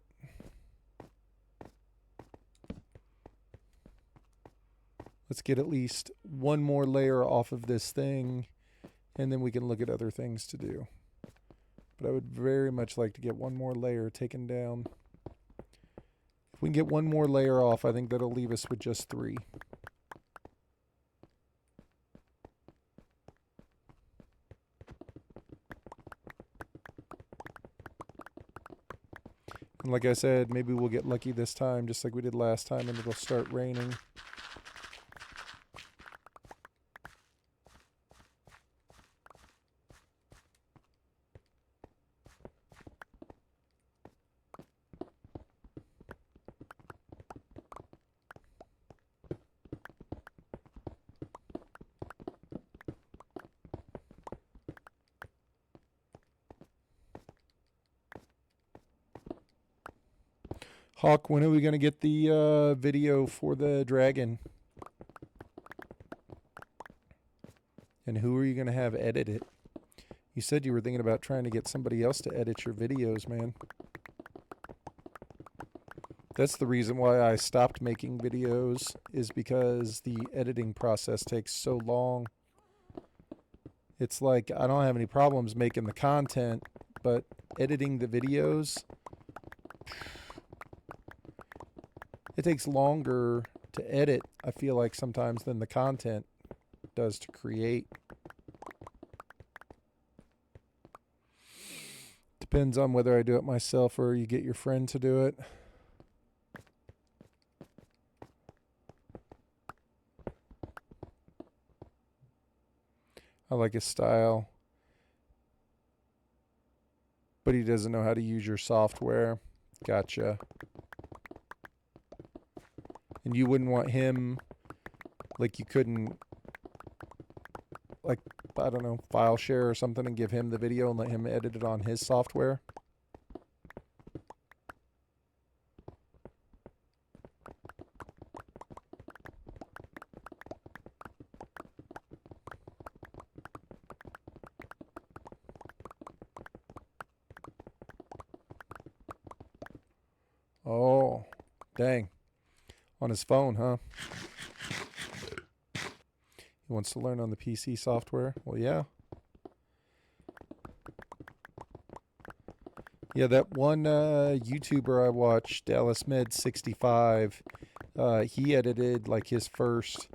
Let's get at least one more layer off of this thing, and then we can look at other things to do. But I would very much like to get one more layer taken down. If we can get one more layer off, I think that'll leave us with just 3. And like I said, maybe we'll get lucky this time, just like we did last time, and it'll start raining. Hawk, when are we going to get the video for the dragon? And who are you going to have edit it? You said you were thinking about trying to get somebody else to edit your videos, man. That's the reason why I stopped making videos, is because the editing process takes so long. It's like I don't have any problems making the content, but editing the videos, it takes longer to edit, I feel like, sometimes than the content does to create. Depends on whether I do it myself or you get your friend to do it. I like his style, but he doesn't know how to use your software. Gotcha. And you wouldn't want him, like you couldn't, like, I don't know, file share or something and give him the video and let him edit it on his software? Oh, dang. On his phone, huh? He wants to learn on the PC software. Well, yeah. Yeah, that one YouTuber I watched, Dallas Med 65, he edited like his first,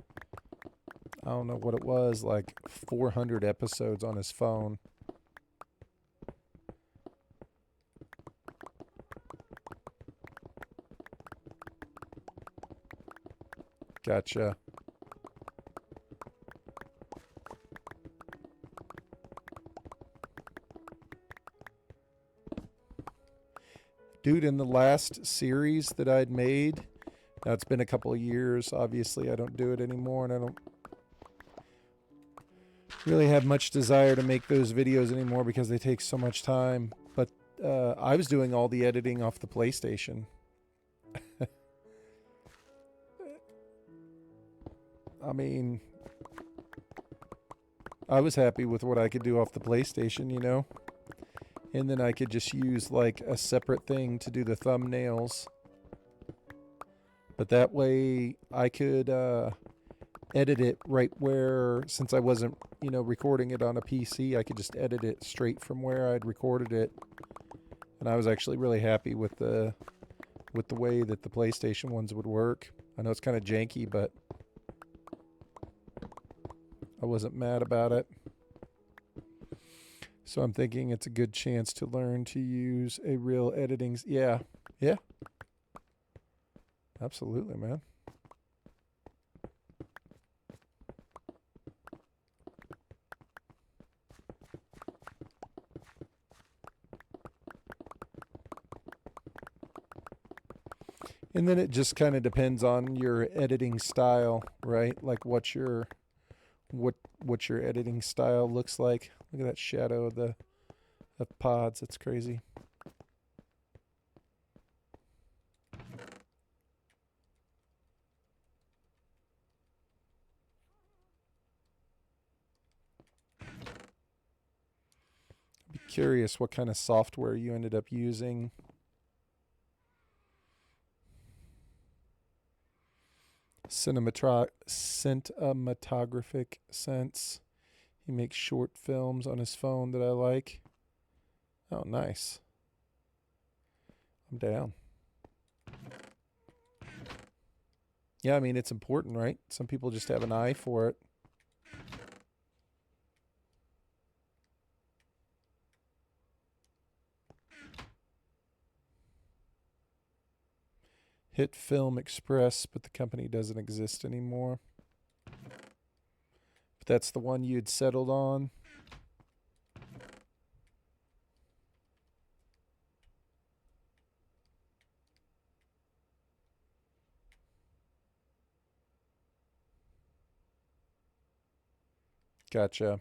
I don't know what it was, like 400 episodes on his phone. Gotcha. Dude, in the last series that I'd made, now it's been a couple of years. Obviously, I don't do it anymore, and I don't really have much desire to make those videos anymore because they take so much time. But I was doing all the editing off the PlayStation. I mean, I was happy with what I could do off the PlayStation, you know? And then I could just use like a separate thing to do the thumbnails. But that way I could edit it right where, since I wasn't, you know, recording it on a PC, I could just edit it straight from where I'd recorded it. And I was actually really happy with the way that the PlayStation ones would work. I know it's kind of janky, but I wasn't mad about it. So I'm thinking it's a good chance to learn to use a real editing. Yeah. Absolutely, man. And then it just kind of depends on your editing style, right? Like what your editing style looks like. Look at that shadow of pods. That's crazy. Be curious what kind of software you ended up using. Cinematographic Sense. He makes short films on his phone that I like. Oh, nice. I'm down. Yeah, I mean, it's important, right? Some people just have an eye for it. Hit Film Express, but the company doesn't exist anymore. But that's the one you'd settled on. Gotcha.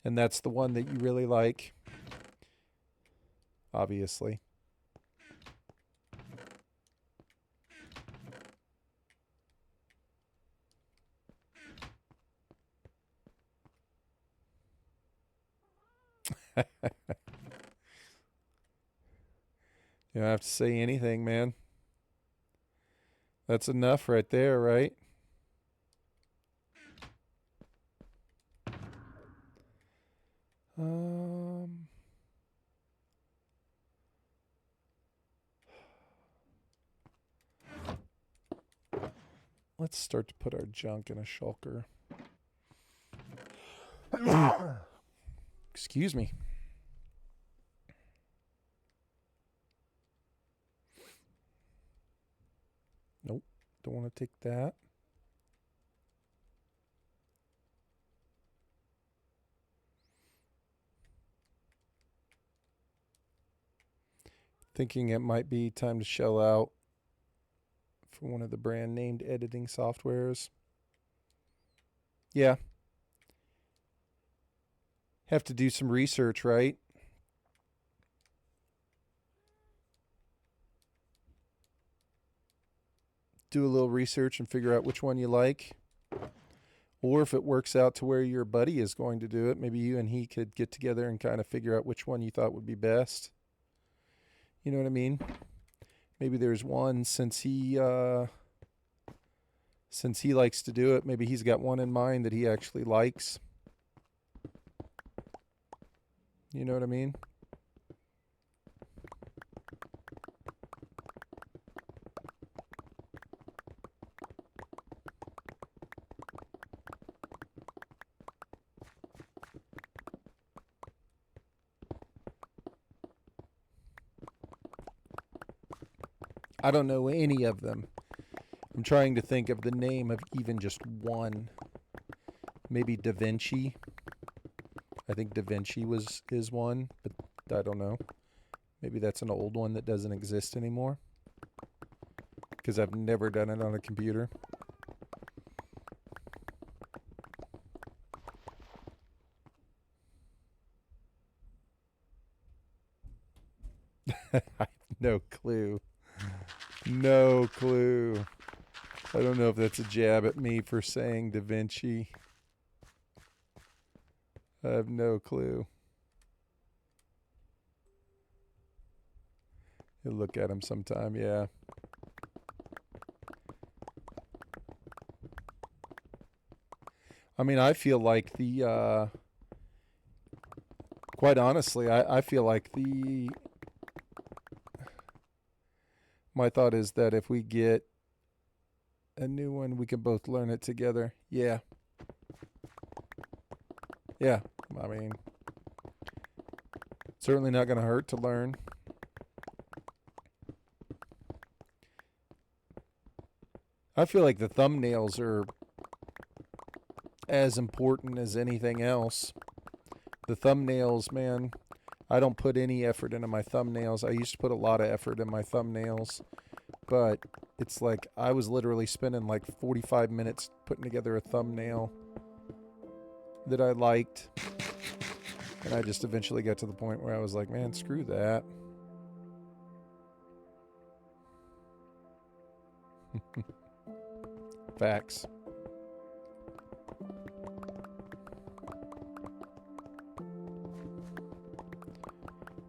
And that's the one that you really like, obviously. You don't have to say anything, man. That's enough right there, right? Let's start to put our junk in a shulker. Excuse me. Nope, don't want to take that. Thinking it might be time to shell out for one of the brand named editing softwares. Yeah. Have to do some research, right? Do a little research and figure out which one you like. Or if it works out to where your buddy is going to do it, maybe you and he could get together and kind of figure out which one you thought would be best. You know what I mean? Maybe there's one, since he likes to do it, maybe he's got one in mind that he actually likes. You know what I mean? I don't know any of them. I'm trying to think of the name of even just one. Maybe Da Vinci. I think Da Vinci is one, but I don't know. Maybe that's an old one that doesn't exist anymore because I've never done it on a computer. I have no clue. No clue. I don't know if that's a jab at me for saying Da Vinci. I have no clue. You'll look at him sometime, yeah. I mean, I feel like quite honestly, I feel like my thought is that if we get a new one, we can both learn it together. Yeah. Yeah. I mean, certainly not going to hurt to learn. I feel like the thumbnails are as important as anything else. The thumbnails, man, I don't put any effort into my thumbnails. I used to put a lot of effort in my thumbnails, but it's like I was literally spending like 45 minutes putting together a thumbnail that I liked. And I just eventually got to the point where I was like, man, screw that. Facts.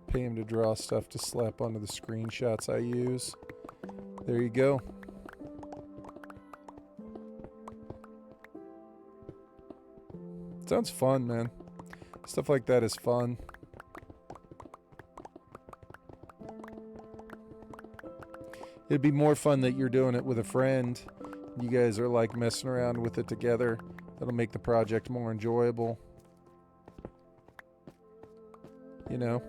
Pay him to draw stuff to slap onto the screenshots I use. There you go. Sounds fun, man. Stuff like that is fun. It'd be more fun that you're doing it with a friend. You guys are like messing around with it together. That'll make the project more enjoyable. You know?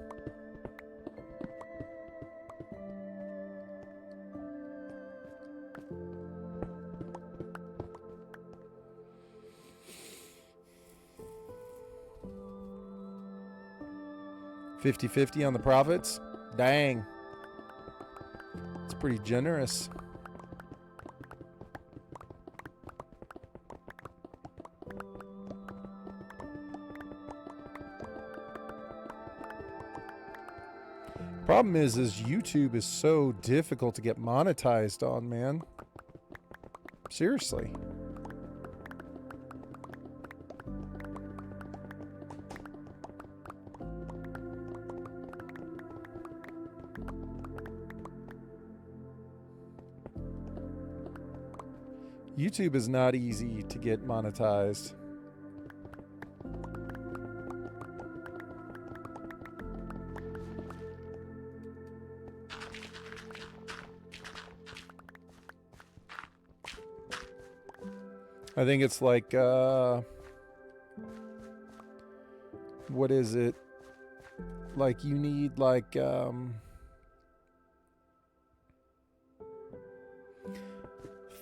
$50-50 on the profits? Dang. It's pretty generous. Problem is YouTube is so difficult to get monetized on, man. Seriously. YouTube is not easy to get monetized. I think it's like, what is it? Like you need like,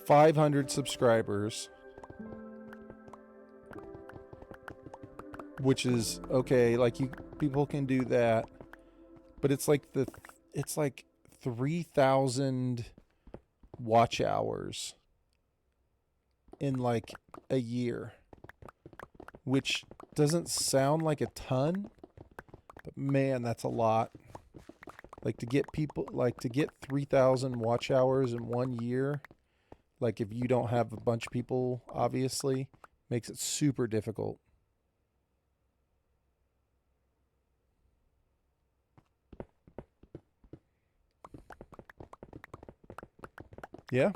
500 subscribers, which is okay. Like people can do that, but it's like it's like 3,000 watch hours in like a year, which doesn't sound like a ton, but man, that's a lot. Like to get 3,000 watch hours in 1 year, like if you don't have a bunch of people, obviously, makes it super difficult. Yeah,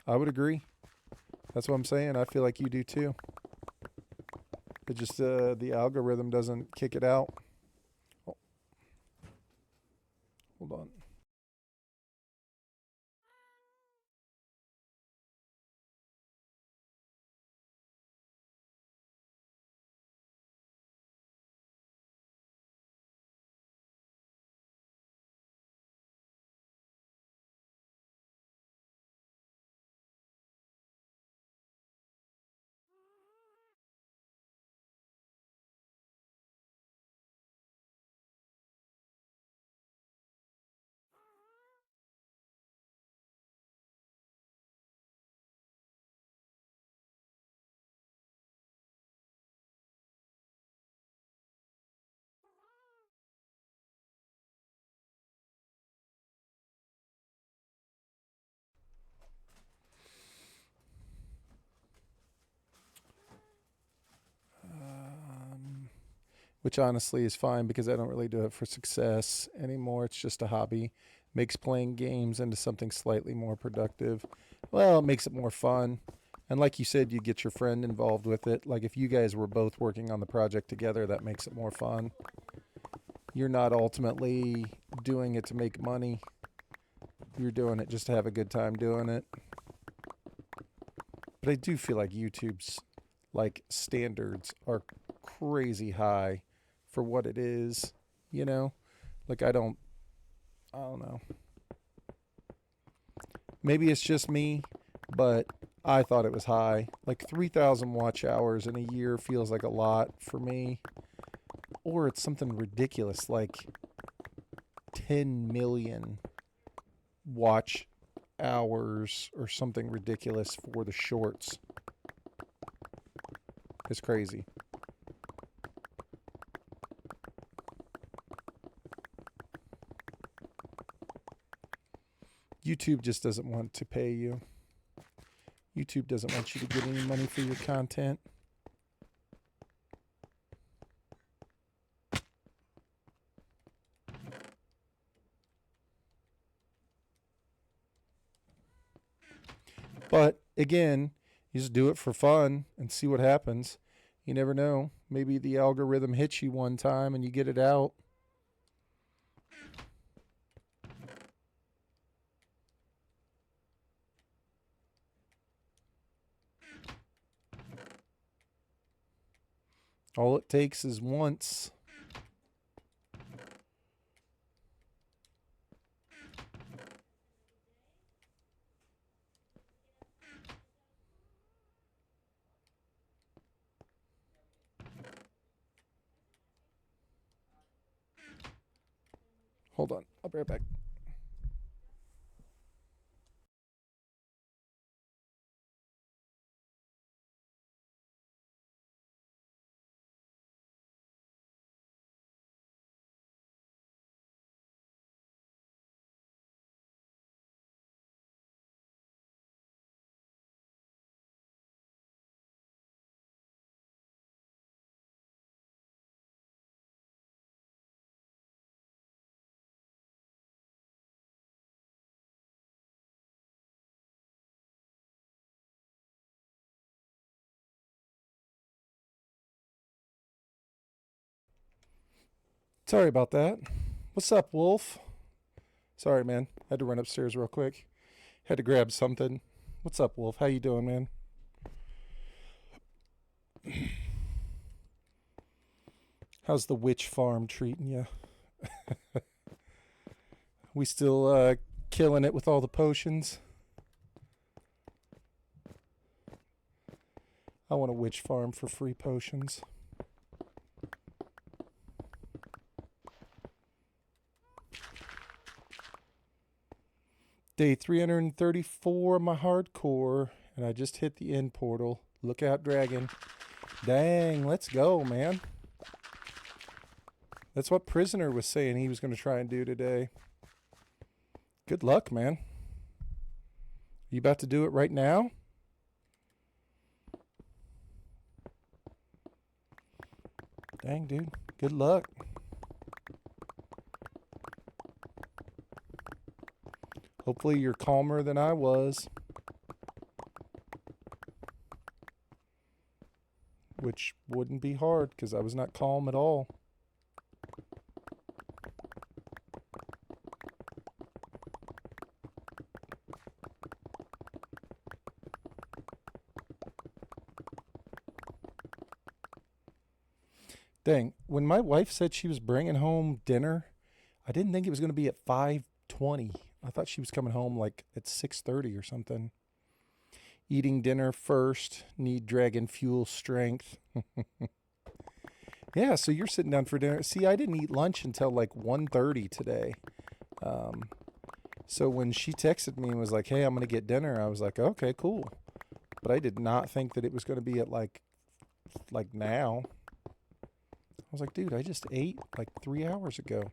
I would agree. That's what I'm saying. I feel like you do too. It just, the algorithm doesn't kick it out. Oh, hold on. which honestly is fine because I don't really do it for success anymore. It's just a hobby. Makes playing games into something slightly more productive. Well, it makes it more fun. And like you said, you get your friend involved with it. Like if you guys were both working on the project together, that makes it more fun. You're not ultimately doing it to make money. You're doing it just to have a good time doing it. But I do feel like YouTube's like standards are crazy high for what it is, you know? Like I don't know. Maybe it's just me, but I thought it was high. Like 3,000 watch hours in a year feels like a lot for me. Or it's something ridiculous like 10 million watch hours or something ridiculous for the shorts. It's crazy. YouTube just doesn't want to pay you. YouTube doesn't want you to get any money for your content. But again, you just do it for fun and see what happens. You never know. Maybe the algorithm hits you one time and you get it out. All it takes is once. Hold on. I'll be right back. Sorry about that. What's up, Wolf? Sorry, man. Had to run upstairs real quick. Had to grab something. What's up, Wolf? How you doing, man? How's the witch farm treating you? We still killing it with all the potions? I want a witch farm for free potions. Day 334 of my hardcore, and I just hit the end portal. Look out, dragon. Dang, let's go, man. That's what Prisoner was saying he was going to try and do today. Good luck, man. You about to do it right now? Dang, dude. Good luck. Hopefully you're calmer than I was. Which wouldn't be hard because I was not calm at all. Dang, when my wife said she was bringing home dinner, I didn't think it was going to be at 5:20. I thought she was coming home like at 6:30 or something. Eating dinner first, need dragon fuel strength. Yeah, so you're sitting down for dinner. See, I didn't eat lunch until like 1:30 today. So when she texted me and was like, "Hey, I'm going to get dinner." I was like, "Okay, cool." But I did not think that it was going to be at like now. I was like, "Dude, I just ate like 3 hours ago."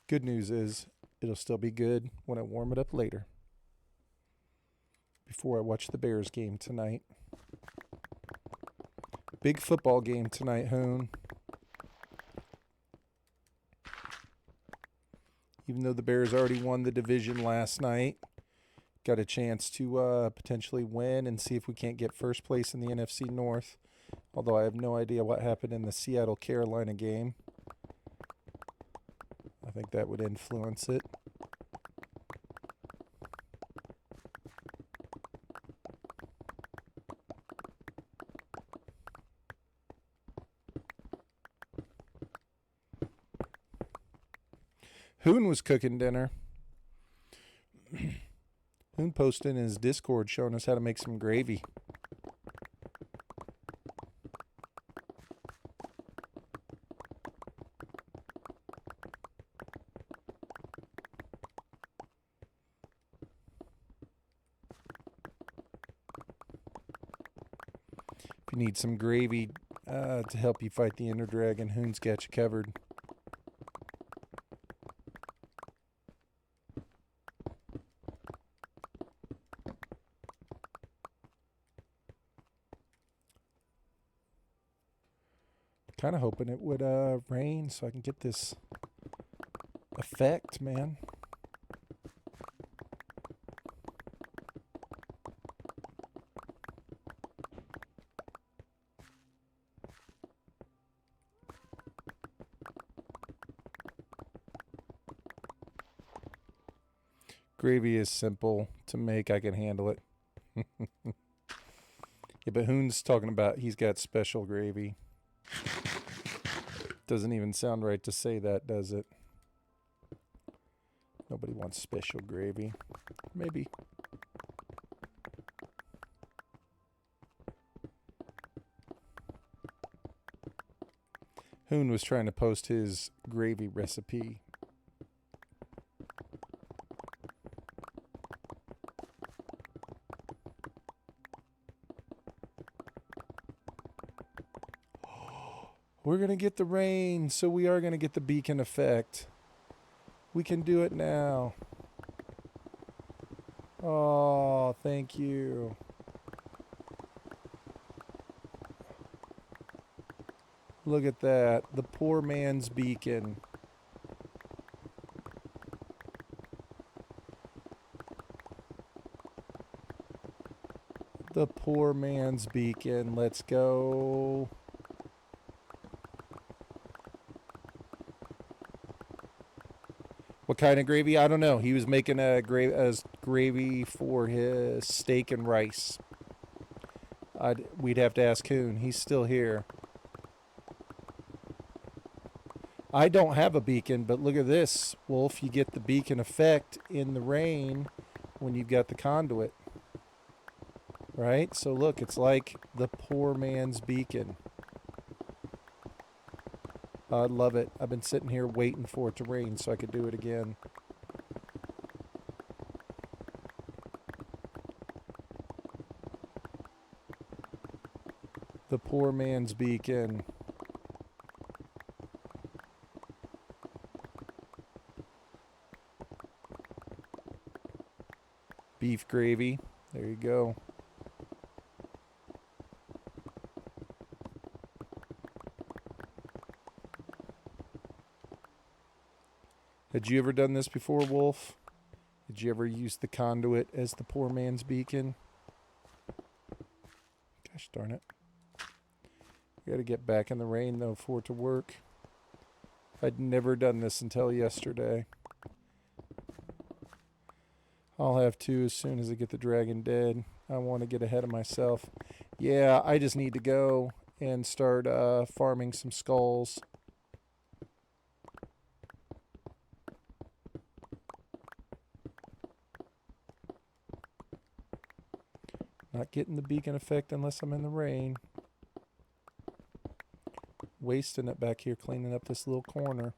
Good news is it'll still be good when I warm it up later. before I watch the Bears game tonight. Big football game tonight, Hoon. Even though the Bears already won the division last night, got a chance to potentially win and see if we can't get first place in the NFC North. Although I have no idea what happened in the Seattle-Carolina game. I think that would influence it. Hoon was cooking dinner. Hoon posted in his Discord showing us how to make some gravy. If you need some gravy to help you fight the Ender Dragon, Hoon's got you covered. Kind of hoping it would rain so I can get this effect, man. Gravy is simple to make. I can handle it. Yeah, but Hoon's talking about he's got special gravy. Doesn't even sound right to say that, does it? Nobody wants special gravy. Maybe. Hoon was trying to post his gravy recipe. We're going to get the rain, so we are going to get the beacon effect. We can do it now. Oh, thank you. Look at that. The poor man's beacon. The poor man's beacon. Let's go. What kind of gravy? I don't know. He was making a gravy for his steak and rice. We'd have to ask Hoon. He's still here. I don't have a beacon, but look at this, Wolf. You get the beacon effect in the rain when you've got the conduit. Right? So look, it's like the poor man's beacon. I love it. I've been sitting here waiting for it to rain so I could do it again. The poor man's beacon. Beef gravy. There you go. Had you ever done this before, Wolf? Did you ever use the conduit as the poor man's beacon? Gosh darn it. We got to get back in the rain, though, for it to work. I'd never done this until yesterday. I'll have to as soon as I get the dragon dead. I want to get ahead of myself. Yeah, I just need to go and start farming some skulls. Not getting the beacon effect unless I'm in the rain. Wasting it back here cleaning up this little corner.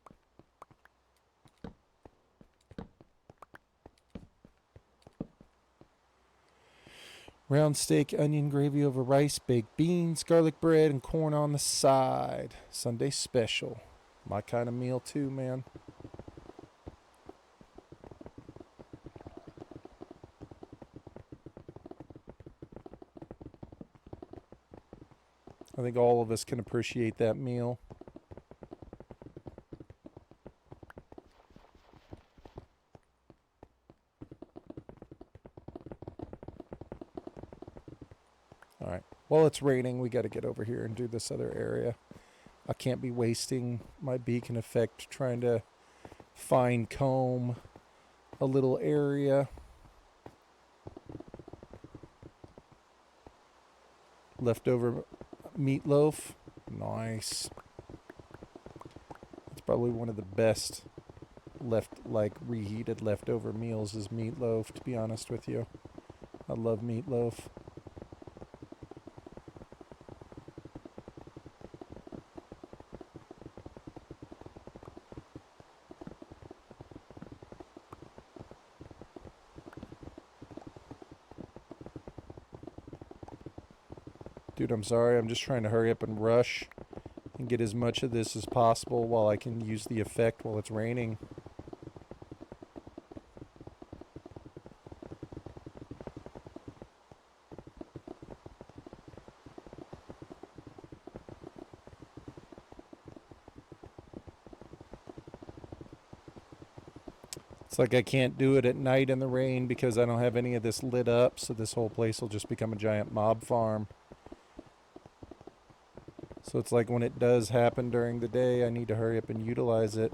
Round steak, onion gravy over rice, baked beans, garlic bread, and corn on the side. Sunday special. My kind of meal too, man. I think all of us can appreciate that meal. All right. Well, it's raining. We got to get over here and do this other area. I can't be wasting my beacon effect trying to fine comb a little area. Leftover meatloaf. Nice. It's probably one of the best reheated leftover meals is meatloaf, to be honest with you. I love meatloaf. Dude, I'm sorry. I'm just trying to hurry up and rush and get as much of this as possible while I can use the effect while it's raining. It's like I can't do it at night in the rain because I don't have any of this lit up, so this whole place will just become a giant mob farm. So it's like when it does happen during the day, I need to hurry up and utilize it.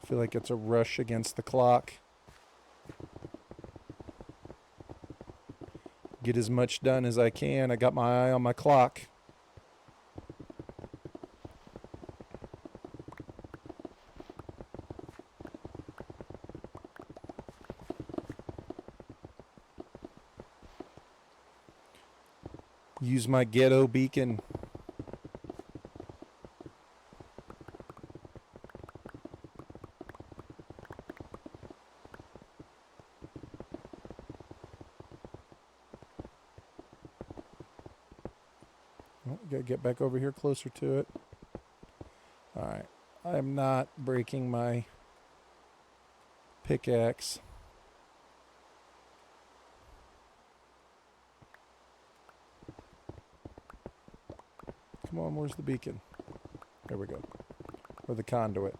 I feel like it's a rush against the clock. Get as much done as I can. I got my eye on my clock. Use my ghetto beacon. Oh, gotta get back over here closer to it. Alright. I am not breaking my pickaxe. Come on, where's the beacon? There we go. Or the conduit.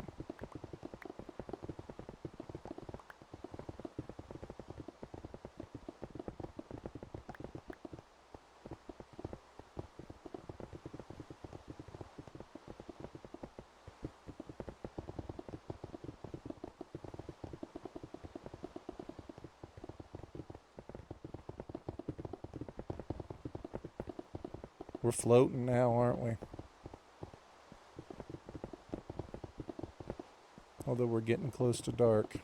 We're floating now, aren't we? Although we're getting close to dark.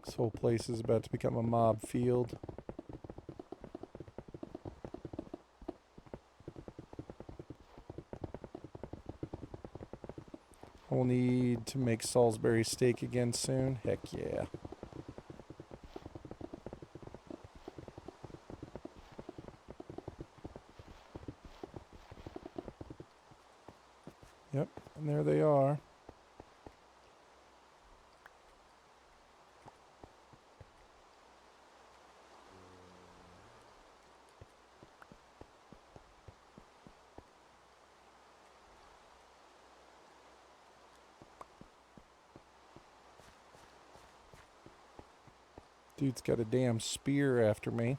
This whole place is about to become a mob field. We'll need to make Salisbury steak again soon. Heck yeah. Yep, and there they are. Dude's got a damn spear after me.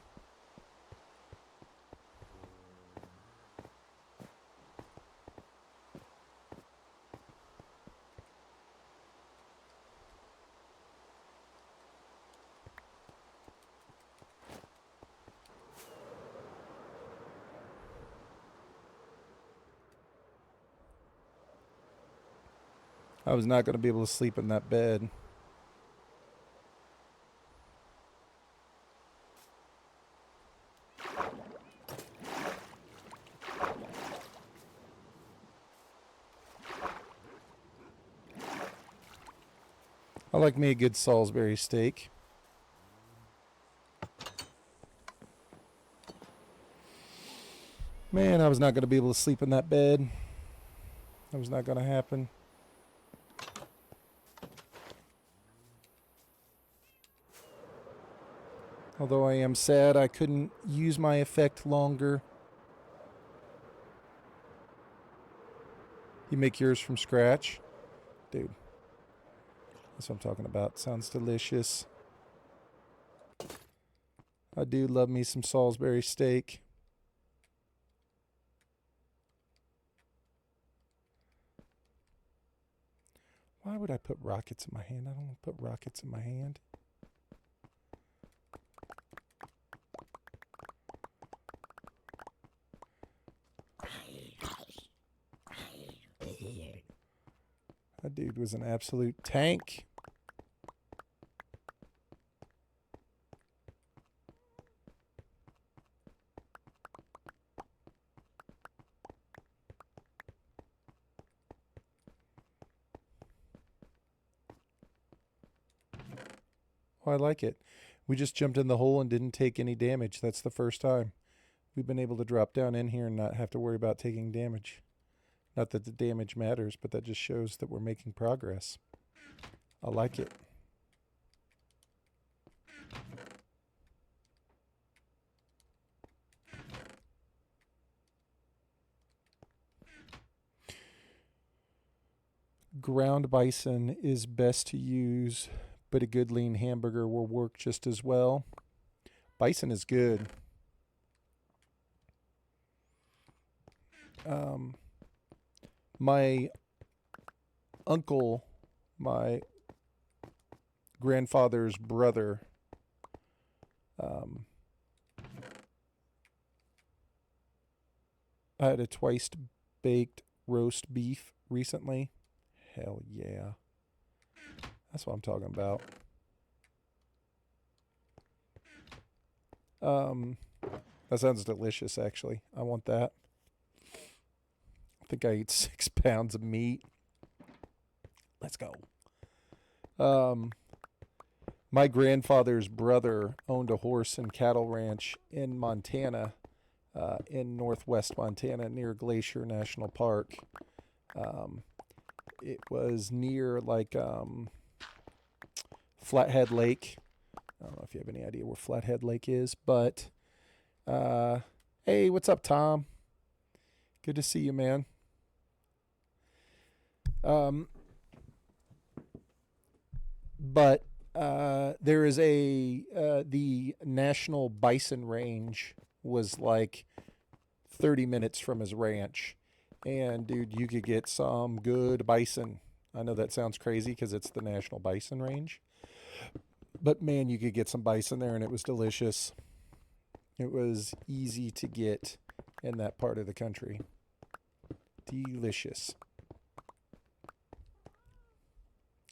I was not going to be able to sleep in that bed. I like me a good Salisbury steak. Man, I was not going to be able to sleep in that bed. That was not going to happen. Although I am sad I couldn't use my effect longer. You make yours from scratch? Dude. That's what I'm talking about. Sounds delicious. I do love me some Salisbury steak. Why would I put rockets in my hand? I don't want to put rockets in my hand. That dude was an absolute tank. Oh, I like it. We just jumped in the hole and didn't take any damage. That's the first time we've been able to drop down in here and not have to worry about taking damage. Not that the damage matters, but that just shows that we're making progress. I like it. Ground bison is best to use, but a good lean hamburger will work just as well. Bison is good. My uncle, my grandfather's brother, I had a twice baked roast beef recently. Hell yeah. That's what I'm talking about. That sounds delicious, actually. I want that. I think I ate 6 pounds of meat. Let's go. My grandfather's brother owned a horse and cattle ranch in Montana, in northwest Montana, near Glacier National Park. It was near like Flathead Lake. I don't know if you have any idea where Flathead Lake is, but hey, what's up, Tom? Good to see you, man. But there is the National Bison Range was like 30 minutes from his ranch. And dude, you could get some good bison. I know that sounds crazy because it's the National Bison Range. But man, you could get some bison there and it was delicious. It was easy to get in that part of the country. Delicious.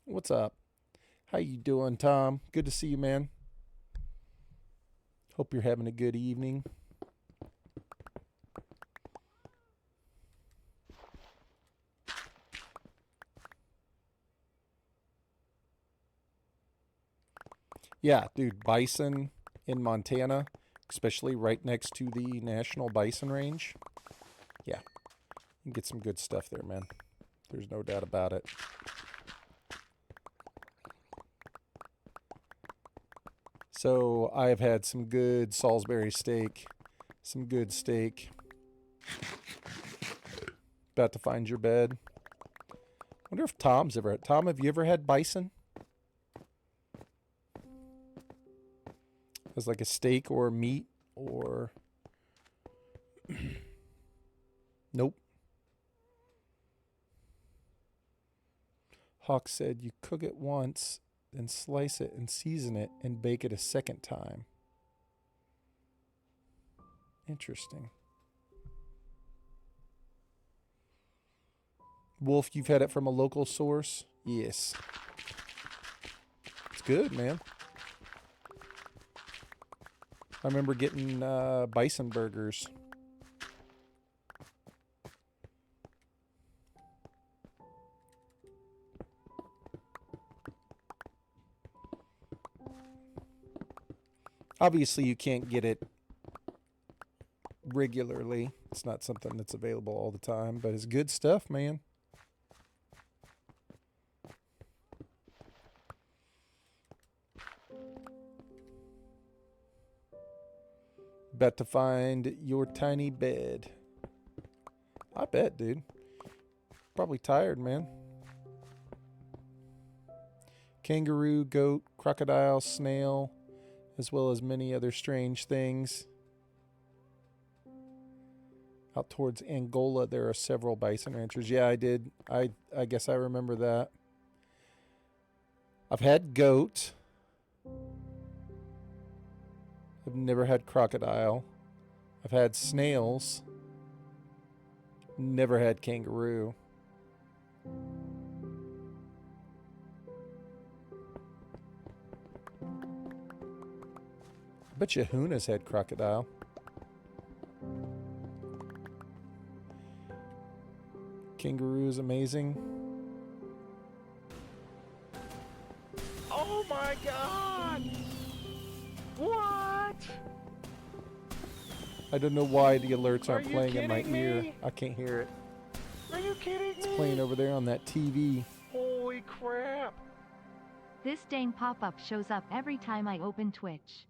What's up? How you doing, Tom? Good to see you, man. Hope you're having a good evening. Yeah, dude, bison in Montana, especially right next to the National Bison Range. Yeah, you can get some good stuff there, man. There's no doubt about it. So I have had some good Salisbury steak, some good steak. About to find your bed. Wonder if Tom's ever had. Tom, have you ever had bison? As like a steak or meat or... Nope. Hawk said you cook it once, then slice it and season it and bake it a second time. Interesting. Wolf, you've had it from a local source? Yes. It's good, man. I remember getting bison burgers. Obviously, you can't get it regularly. It's not something that's available all the time, but it's good stuff, man. About to find your tiny bed. I bet, dude. Probably tired, man. Kangaroo, goat, crocodile, snail, as well as many other strange things. Out towards Angola, there are several bison ranchers. Yeah, I did. I guess I remember that. I've had goat. I've never had crocodile. I've had snails. Never had kangaroo. I bet you Huna's had crocodile. Kangaroo is amazing. Oh my god! What? I don't know why the alerts aren't Are you playing in my kidding ear. me? I can't hear it. Are you kidding me? It's playing over there on that TV. Holy crap. This dang pop-up shows up every time I open Twitch.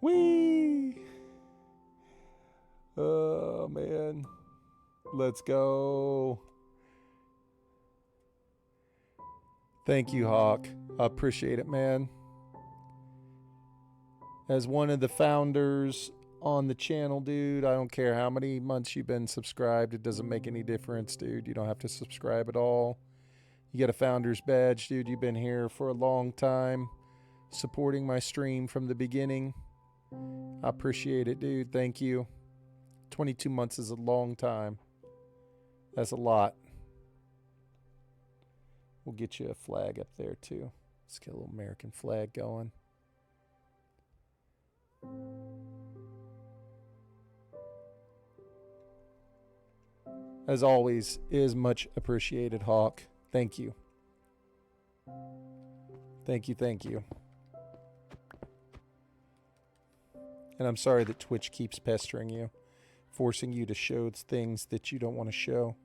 Whee! Oh, man. Let's go. Thank you, Hawk. I appreciate it, man. As one of the founders on the channel, dude, I don't care how many months you've been subscribed. It doesn't make any difference, dude. You don't have to subscribe at all. You get a founder's badge, dude. You've been here for a long time, supporting my stream from the beginning. I appreciate it, dude. Thank you. 22 months is a long time. That's a lot. We'll get you a flag up there, too. Let's get a little American flag going. As always, is much appreciated, Hawk. Thank you. Thank you, thank you. And I'm sorry that Twitch keeps pestering you, forcing you to show things that you don't want to show.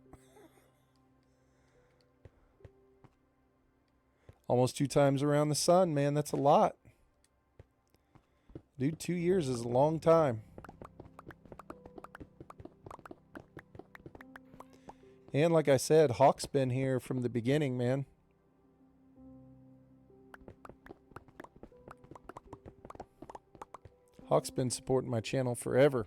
Almost 2 times around the sun, man. That's a lot. Dude, 2 years is a long time. And like I said, Hawk's been here from the beginning, man. Hawk's been supporting my channel forever.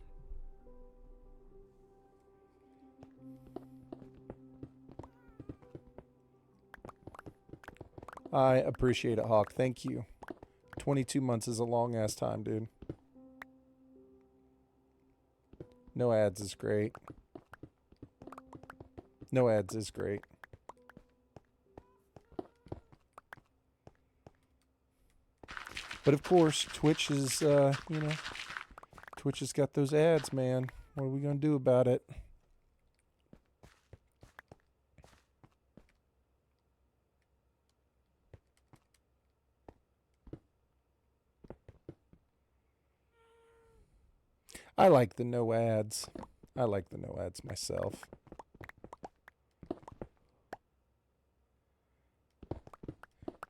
I appreciate it, Hawk. Thank you. 22 months is a long ass time, dude. No ads is great. No ads is great. But of course, Twitch is, Twitch has got those ads, man. What are we going to do about it? I like the no ads. I like the no ads myself.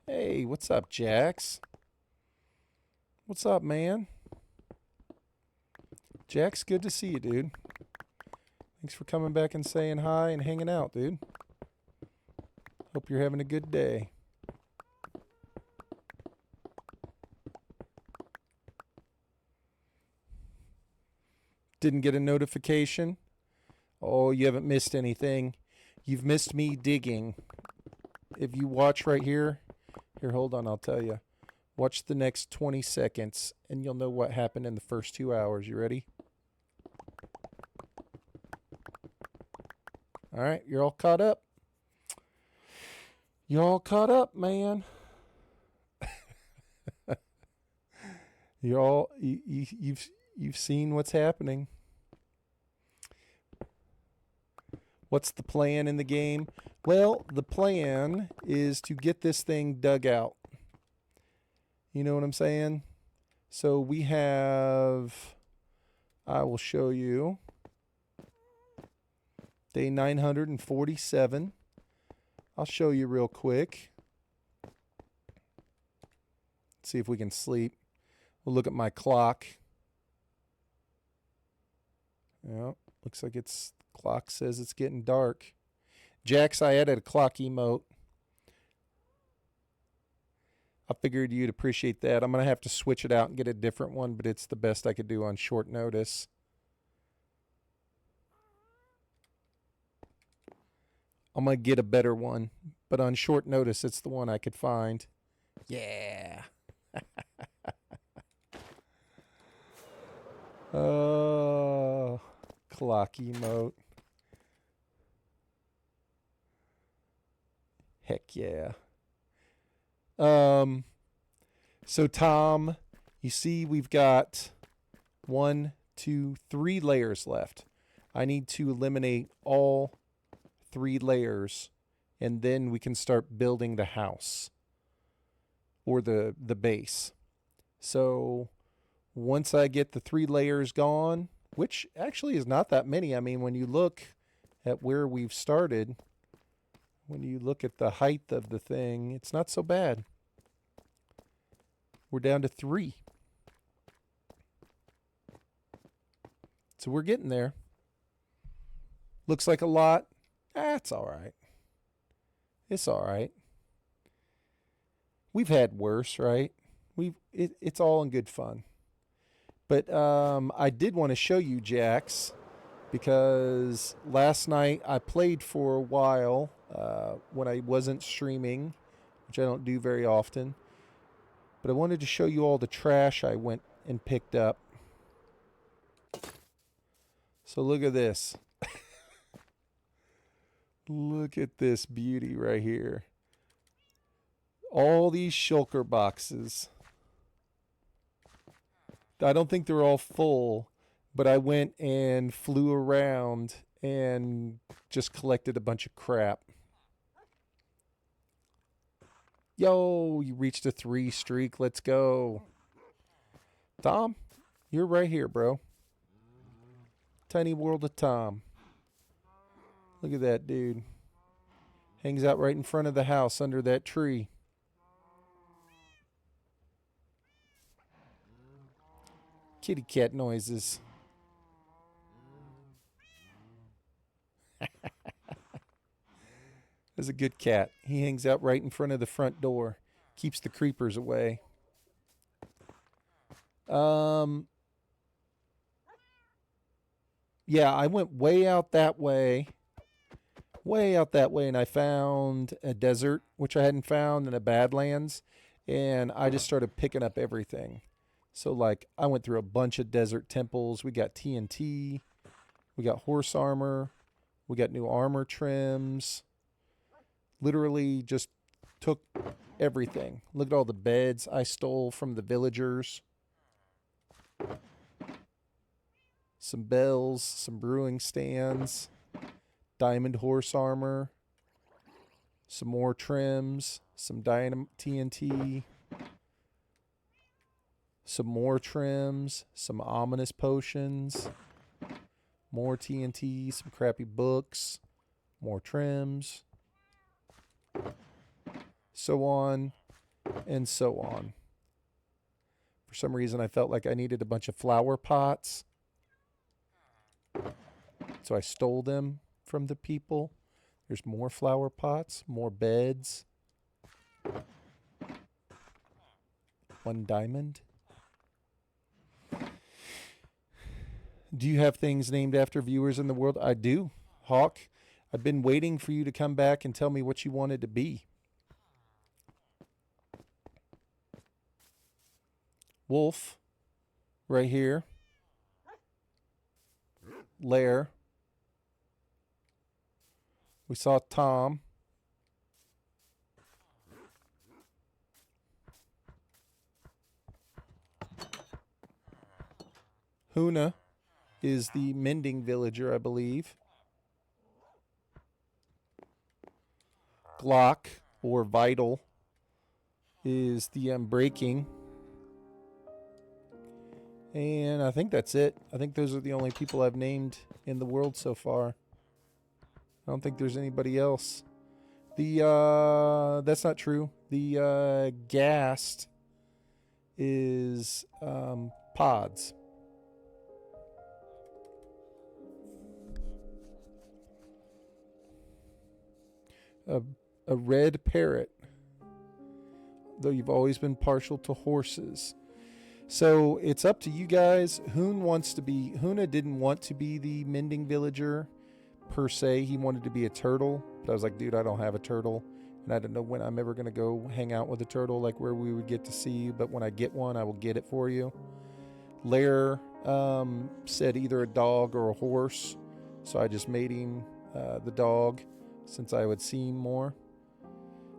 Hey, what's up, Jax? What's up, man? Jax, good to see you, dude. Thanks for coming back and saying hi and hanging out, dude. Hope you're having a good day. Didn't get a notification? Oh, you haven't missed anything. You've missed me digging. If you watch right here, hold on, I'll tell you. Watch the next 20 seconds, and you'll know what happened in the first 2 hours. You ready? All right, you're all caught up. You're all caught up, man. You've seen what's happening. What's the plan in the game? Well, the plan is to get this thing dug out. You know what I'm saying? So we have, I will show you, day 947. I'll show you real quick. See if we can sleep. We'll look at my clock. Yeah, looks like clock says it's getting dark. Jax, I added a clock emote. I figured you'd appreciate that. I'm going to have to switch it out and get a different one, but it's the best I could do on short notice. I'm going to get a better one, but on short notice, it's the one I could find. Yeah. Oh, clock emote. Heck yeah. So Tom, you see we've got 1, 2, 3 layers left. I need to eliminate all 3 layers, and then we can start building the house or the base. So once I get the 3 layers gone, which actually is not that many. I mean, when you look at where we've started, when you look at the height of the thing, it's not so bad. We're down to 3. So we're getting there. Looks like a lot. That's all right. It's all right. We've had worse, right? It's all in good fun. But I did want to show you, Jax, because last night I played for a while when I wasn't streaming, which I don't do very often. But I wanted to show you all the trash I went and picked up. So look at this. Look at this beauty right here. All these shulker boxes. I don't think they're all full, but I went and flew around and just collected a bunch of crap. Yo, you reached a 3 streak. Let's go. Tom, you're right here, bro. Tiny world of Tom. Look at that dude. Hangs out right in front of the house under that tree. Kitty cat noises. That's a good cat. He hangs out right in front of the front door. Keeps the creepers away. Yeah, I went way out that way. And I found a desert, which I hadn't found, and a Badlands. And I just started picking up everything. So, like, I went through a bunch of desert temples. We got TNT. We got horse armor. We got new armor trims. Literally just took everything. Look at all the beds I stole from the villagers. Some bells, some brewing stands, diamond horse armor, some more trims, some TNT, some more trims, some ominous potions, more TNT, some crappy books, more trims, so on and so on. For some reason, I felt like I needed a bunch of flower pots. So I stole them from the people. There's more flower pots, more beds. 1 diamond. Do you have things named after viewers in the world? I do. Hawk, I've been waiting for you to come back and tell me what you wanted to be. Wolf, right here. Lair. We saw Tom. Huna is the mending villager, I believe. Glock, or Vital, is the breaking. And I think that's it. I think those are the only people I've named in the world so far. I don't think there's anybody else. That's not true. The Ghast is Pods. A red parrot. Though you've always been partial to horses. So it's up to you guys. Huna didn't want to be the mending villager per se. He wanted to be a turtle. But I was like, dude, I don't have a turtle. And I don't know when I'm ever going to go hang out with a turtle, like where we would get to see you. But when I get one, I will get it for you. Lair said either a dog or a horse. So I just made him the dog since I would see him more.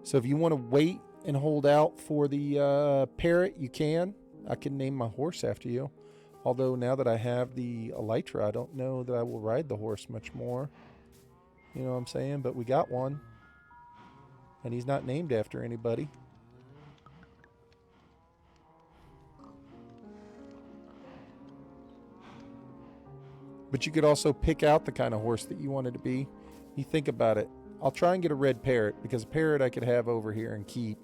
So if you want to wait and hold out for the parrot, you can. I can name my horse after you. Although now that I have the elytra, I don't know that I will ride the horse much more. You know what I'm saying? But we got one. And he's not named after anybody. But you could also pick out the kind of horse that you wanted to be. You think about it. I'll try and get a red parrot, because a parrot I could have over here and keep.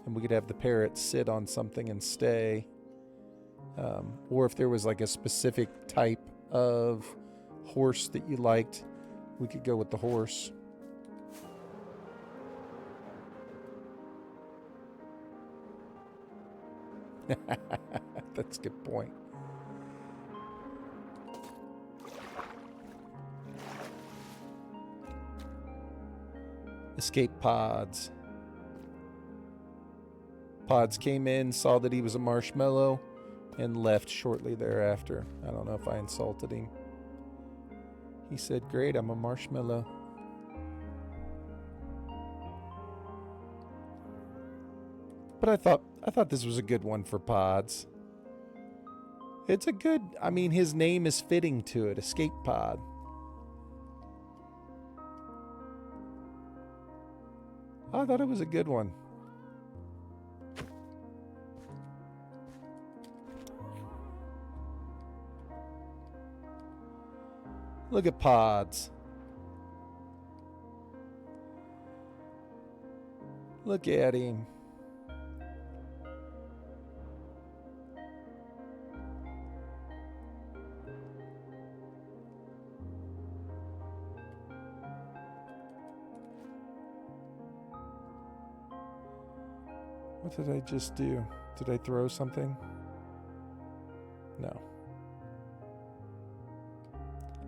And we could have the parrot sit on something and stay. Or if there was like a specific type of horse that you liked, we could go with the horse. That's a good point. Escape Pods. Pods came in, saw that he was a marshmallow, and left shortly thereafter. I don't know if I insulted him. He said, great, I'm a marshmallow. But I thought this was a good one for Pods. It's a good, I mean, his name is fitting to it, Escape Pod. I thought it was a good one. Look at Pods. Look at him. What did I just do? Did I throw something? No.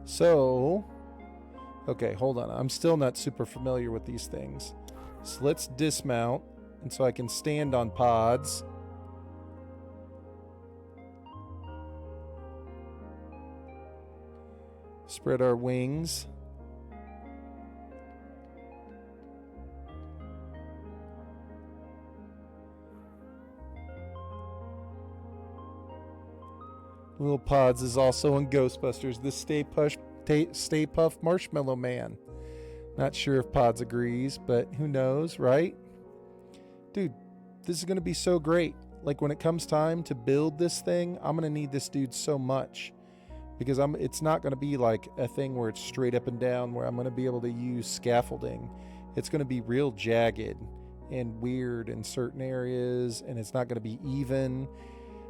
So, okay, hold on. I'm still not super familiar with these things. So let's dismount, and so I can stand on Pods. Spread our wings. Little Pods is also in Ghostbusters. The Stay Puft Marshmallow Man. Not sure if Pods agrees, but who knows, right? Dude, this is going to be so great. Like when it comes time to build this thing, I'm going to need this dude so much. Because it's not going to be like a thing where it's straight up and down, where I'm going to be able to use scaffolding. It's going to be real jagged and weird in certain areas, and it's not going to be even.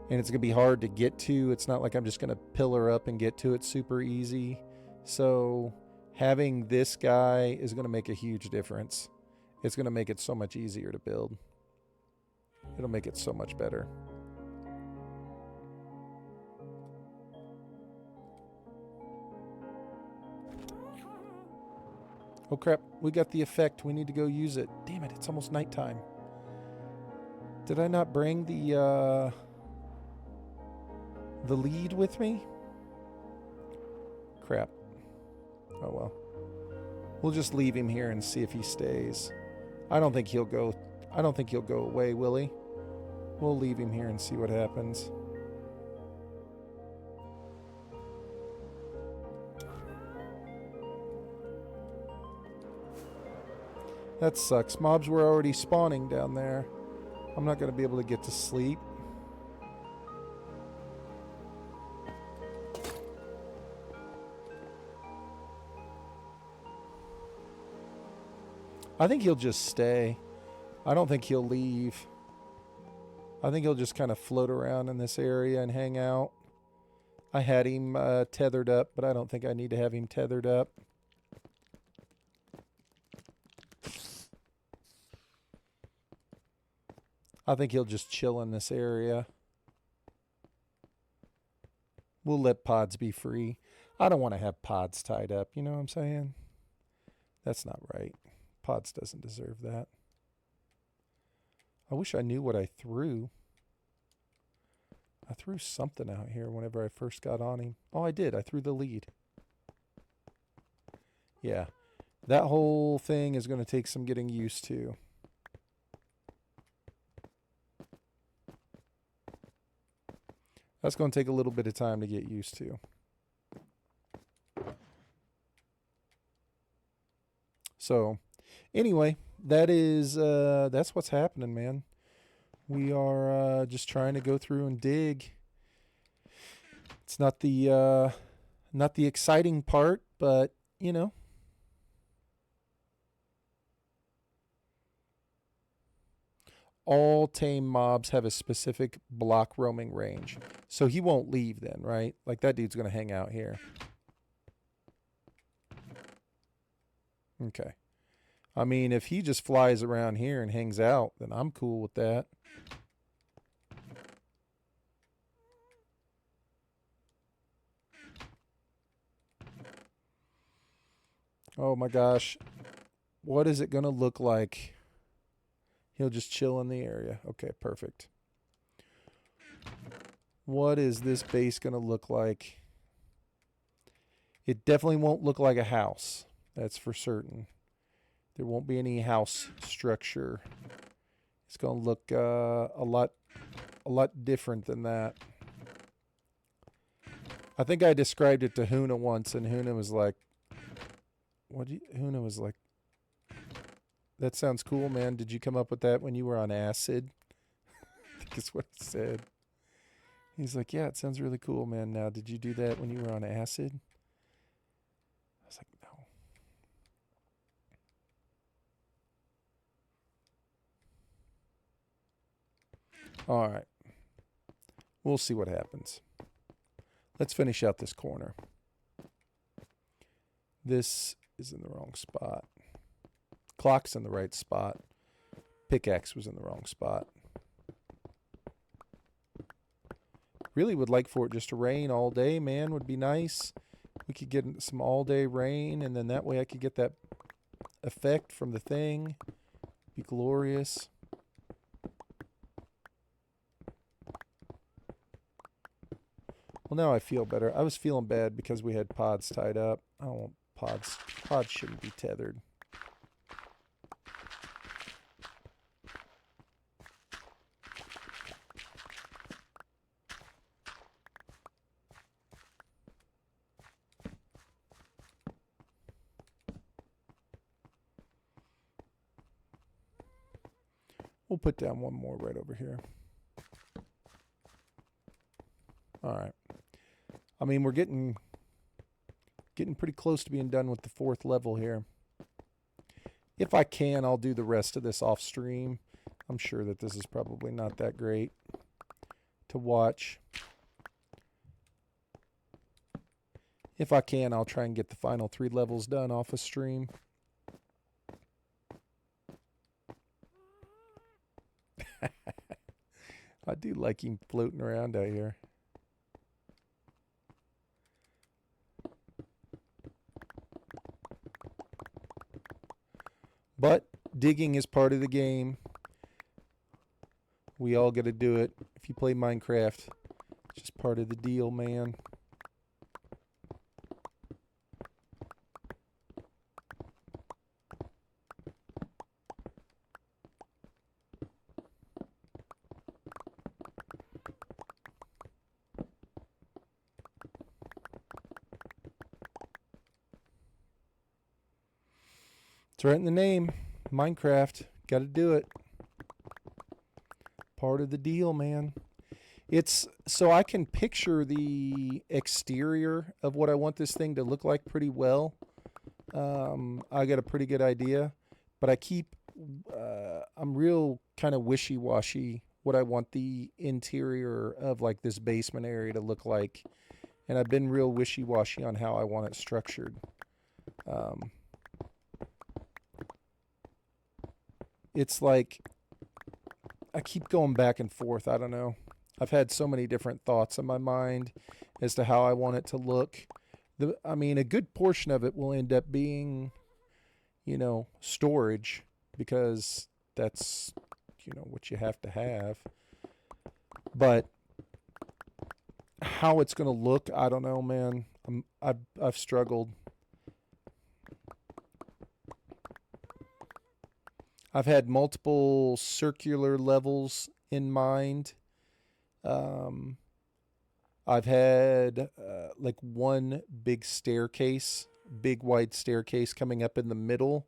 And it's going to be hard to get to. It's not like I'm just going to pillar up and get to it super easy. So having this guy is going to make a huge difference. It's going to make it so much easier to build. It'll make it so much better. Oh crap, we got the effect. We need to go use it. Damn it, it's almost nighttime. Did I not bring the lead with me? Crap. Oh well. We'll just leave him here and see if he stays. I don't think he'll go away, will he? We'll leave him here and see what happens. That sucks. Mobs were already spawning down there. I'm not going to be able to get to sleep. I think he'll just stay. I don't think he'll leave. I think he'll just kind of float around in this area and hang out. I had him tethered up, but I don't think I need to have him tethered up. I think he'll just chill in this area. We'll let pods be free. I don't want to have pods tied up, you know what I'm saying? That's not right. Pods doesn't deserve that. I wish I knew what I threw. I threw something out here whenever I first got on him. Oh, I did. I threw the lead. Yeah. That whole thing is going to take some getting used to. That's going to take a little bit of time to get used to. So, anyway, that's what's happening, man. We are just trying to go through and dig. It's not the exciting part, but you know. All tame mobs have a specific block roaming range. So he won't leave then, right? Like that dude's going to hang out here. Okay. I mean, if he just flies around here and hangs out, then I'm cool with that. Oh my gosh. What is it going to look like? He'll just chill in the area. Okay, perfect. What is this base going to look like? It definitely won't look like a house. That's for certain. There won't be any house structure. It's going to look a lot different than that. I think I described it to Huna once, and Huna was like, Huna was like, that sounds cool, man. Did you come up with that when you were on acid? I think that's what he said. He's like, yeah, it sounds really cool, man. Now, did you do that when you were on acid? I was like, no. All right. We'll see what happens. Let's finish out this corner. This is in the wrong spot. Clock's in the right spot. Pickaxe was in the wrong spot. Really would like for it just to rain all day, man. Would be nice. We could get some all day rain, and then that way I could get that effect from the thing. Be glorious. Well, now I feel better. I was feeling bad because we had pods tied up. I don't want pods. Pods shouldn't be tethered. We'll put down one more right over here. All right. I mean, we're getting pretty close to being done with the 4th level here. If I can, I'll do the rest of this off stream. I'm sure that this is probably not that great to watch. If I can, I'll try and get the final 3 levels done off of stream. I do like him floating around out here. But digging is part of the game. We all got to do it. If you play Minecraft, it's just part of the deal, man. It's right in the name. Minecraft. Got to do it. Part of the deal, man. It's so I can picture the exterior of what I want this thing to look like pretty well. I got a pretty good idea. but I'm real kind of wishy-washy what I want the interior of like this basement area to look like. And I've been real wishy-washy on how I want it structured. It's like I keep going back and forth. I don't know. I've had so many different thoughts in my mind as to how I want it to look. A good portion of it will end up being, storage, because that's, what you have to have. But how it's going to look, I don't know, man. I've struggled. I've had multiple circular levels in mind. I've had like one big staircase, big wide staircase coming up in the middle,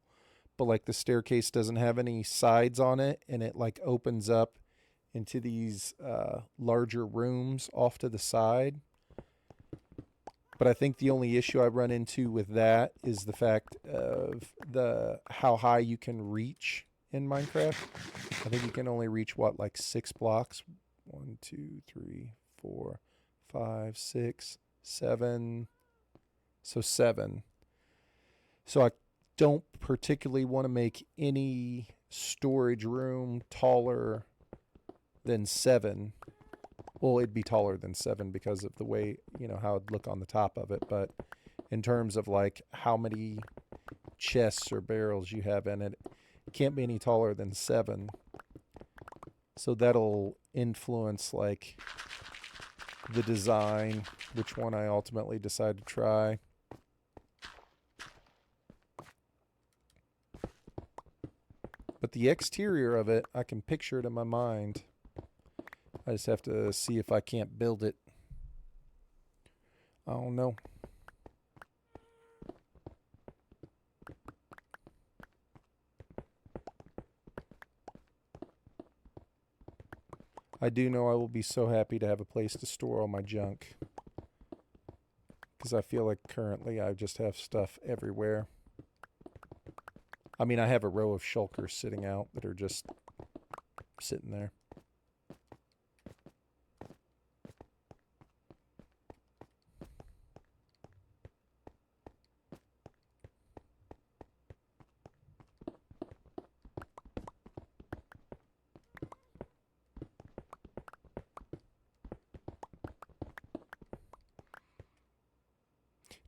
but like the staircase doesn't have any sides on it, and it like opens up into these larger rooms off to the side. But I think the only issue I run into with that is the fact of how high you can reach in Minecraft. I think you can only reach like 6 blocks. 1, 2, 3, 4, 5, 6, 7. So 7. So I don't particularly want to make any storage room taller than 7. Well, it'd be taller than 7 because of the way, how it'd look on the top of it. But in terms of like how many chests or barrels you have in it, it can't be any taller than 7. So that'll influence like the design, which one I ultimately decide to try. But the exterior of it, I can picture it in my mind. I just have to see if I can't build it. I don't know. I do know I will be so happy to have a place to store all my junk, because I feel like currently I just have stuff everywhere. I have a row of shulkers sitting out that are just sitting there.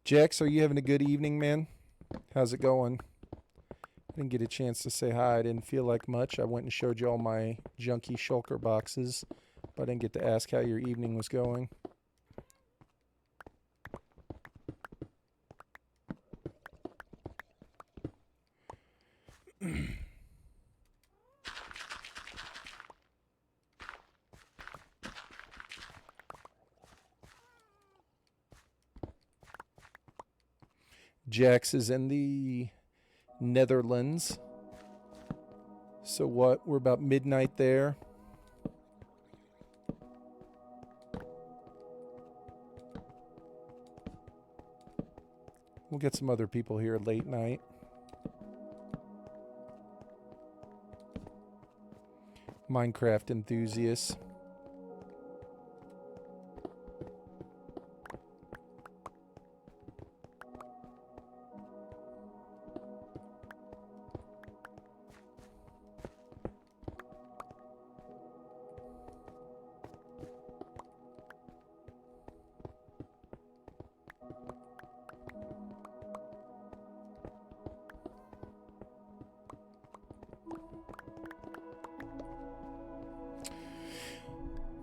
Jax, are you having a good evening, man? How's it going? I didn't get a chance to say hi. I didn't feel like much. I went and showed you all my junky shulker boxes, but I didn't get to ask how your evening was going. Jax is in the Netherlands. So what? We're about midnight there. We'll get some other people here late night. Minecraft enthusiasts.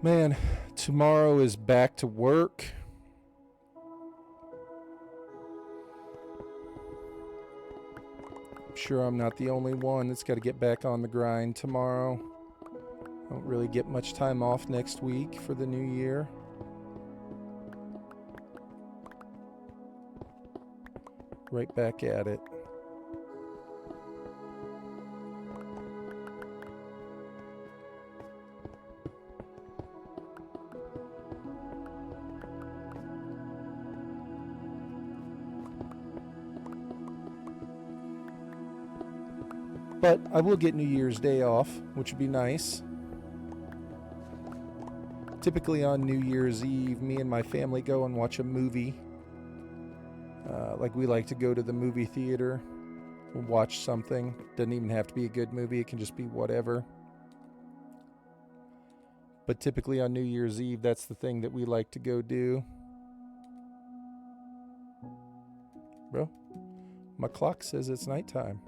Man, tomorrow is back to work. I'm sure I'm not the only one that's got to get back on the grind tomorrow. Don't really get much time off next week for the new year. Right back at it. But I will get New Year's Day off, which would be nice. Typically on New Year's Eve, me and my family go and watch a movie. Like we like to go to the movie theater and watch something. Doesn't even have to be a good movie. It can just be whatever. But typically on New Year's Eve, that's the thing that we like to go do. Bro, my clock says it's nighttime.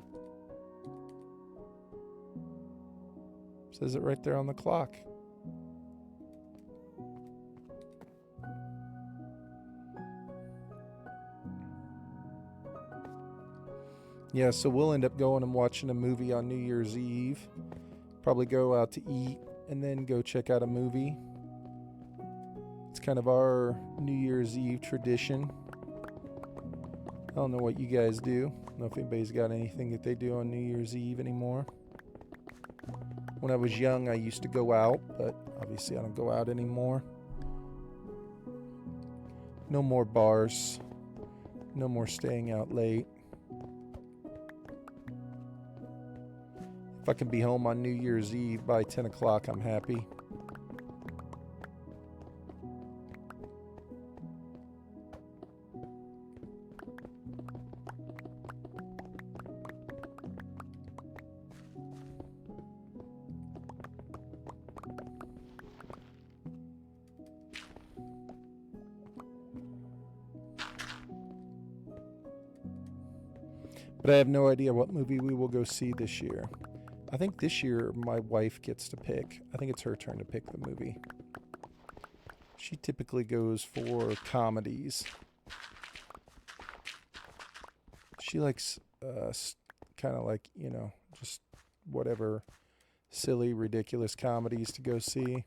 Says it right there on the clock. Yeah, so we'll end up going and watching a movie on New Year's Eve. Probably go out to eat and then go check out a movie. It's kind of our New Year's Eve tradition. I don't know what you guys do. I don't know if anybody's got anything that they do on New Year's Eve anymore. When I was young, I used to go out, but obviously I don't go out anymore. No more bars. No more staying out late. If I can be home on New Year's Eve by 10 o'clock, I'm happy. But I have no idea what movie we will go see this year. I think this year my wife gets to pick. I think it's her turn to pick the movie. She typically goes for comedies. She likes kind of like, you know, just whatever silly, ridiculous comedies to go see.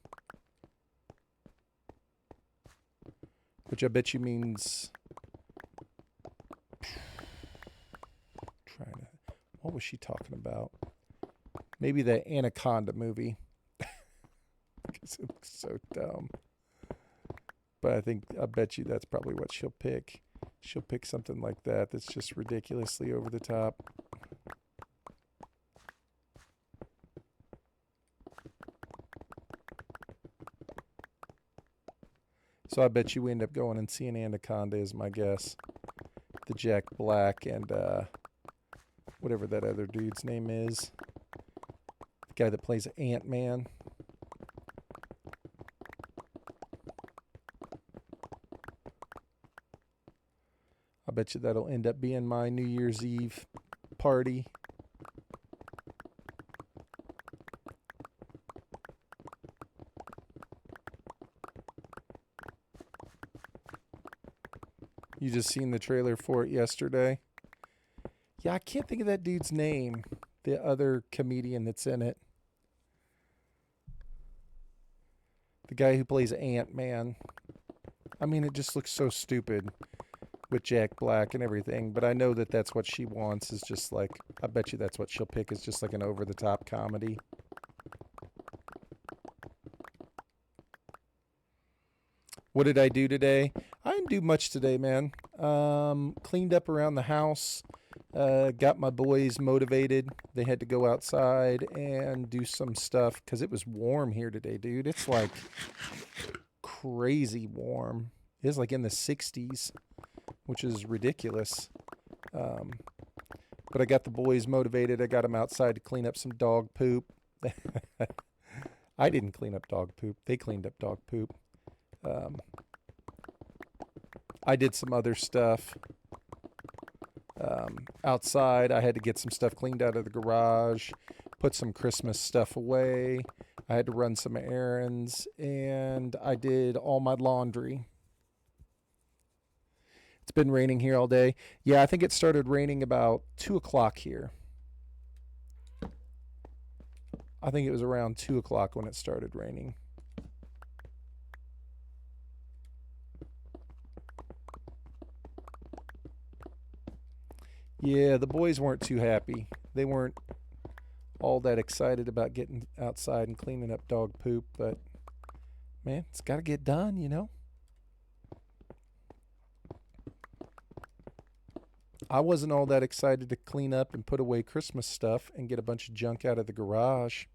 Which I bet you means... What was she talking about? Maybe the Anaconda movie. Because it looks so dumb. But I bet you that's probably what she'll pick. She'll pick something like that that's just ridiculously over the top. So I bet you we end up going and seeing Anaconda is my guess. The Jack Black and whatever that other dude's name is. The guy that plays Ant-Man. I bet you that'll end up being my New Year's Eve party. You just seen the trailer for it yesterday? Yeah, I can't think of that dude's name. The other comedian that's in it. The guy who plays Ant-Man. I mean, it just looks so stupid with Jack Black and everything. But I know that that's what she wants is just like, I bet you that's what she'll pick is just like an over-the-top comedy. What did I do today? I didn't do much today, man. Cleaned up around the house. Got my boys motivated. They had to go outside and do some stuff because it was warm here today, dude. It's like crazy warm. It's like in the 60s, which is ridiculous. But I got the boys motivated. I got them outside to clean up some dog poop. I didn't clean up dog poop. They cleaned up dog poop. I did some other stuff. Outside, I had to get some stuff cleaned out of the garage, put some Christmas stuff away. I had to run some errands, and I did all my laundry. It's been raining here all day. Yeah, I think it started raining about 2 o'clock here. I think it was around 2 o'clock when it started raining. Yeah, the boys weren't too happy. They weren't all that excited about getting outside and cleaning up dog poop, but man, it's got to get done, you know? I wasn't all that excited to clean up and put away Christmas stuff and get a bunch of junk out of the garage.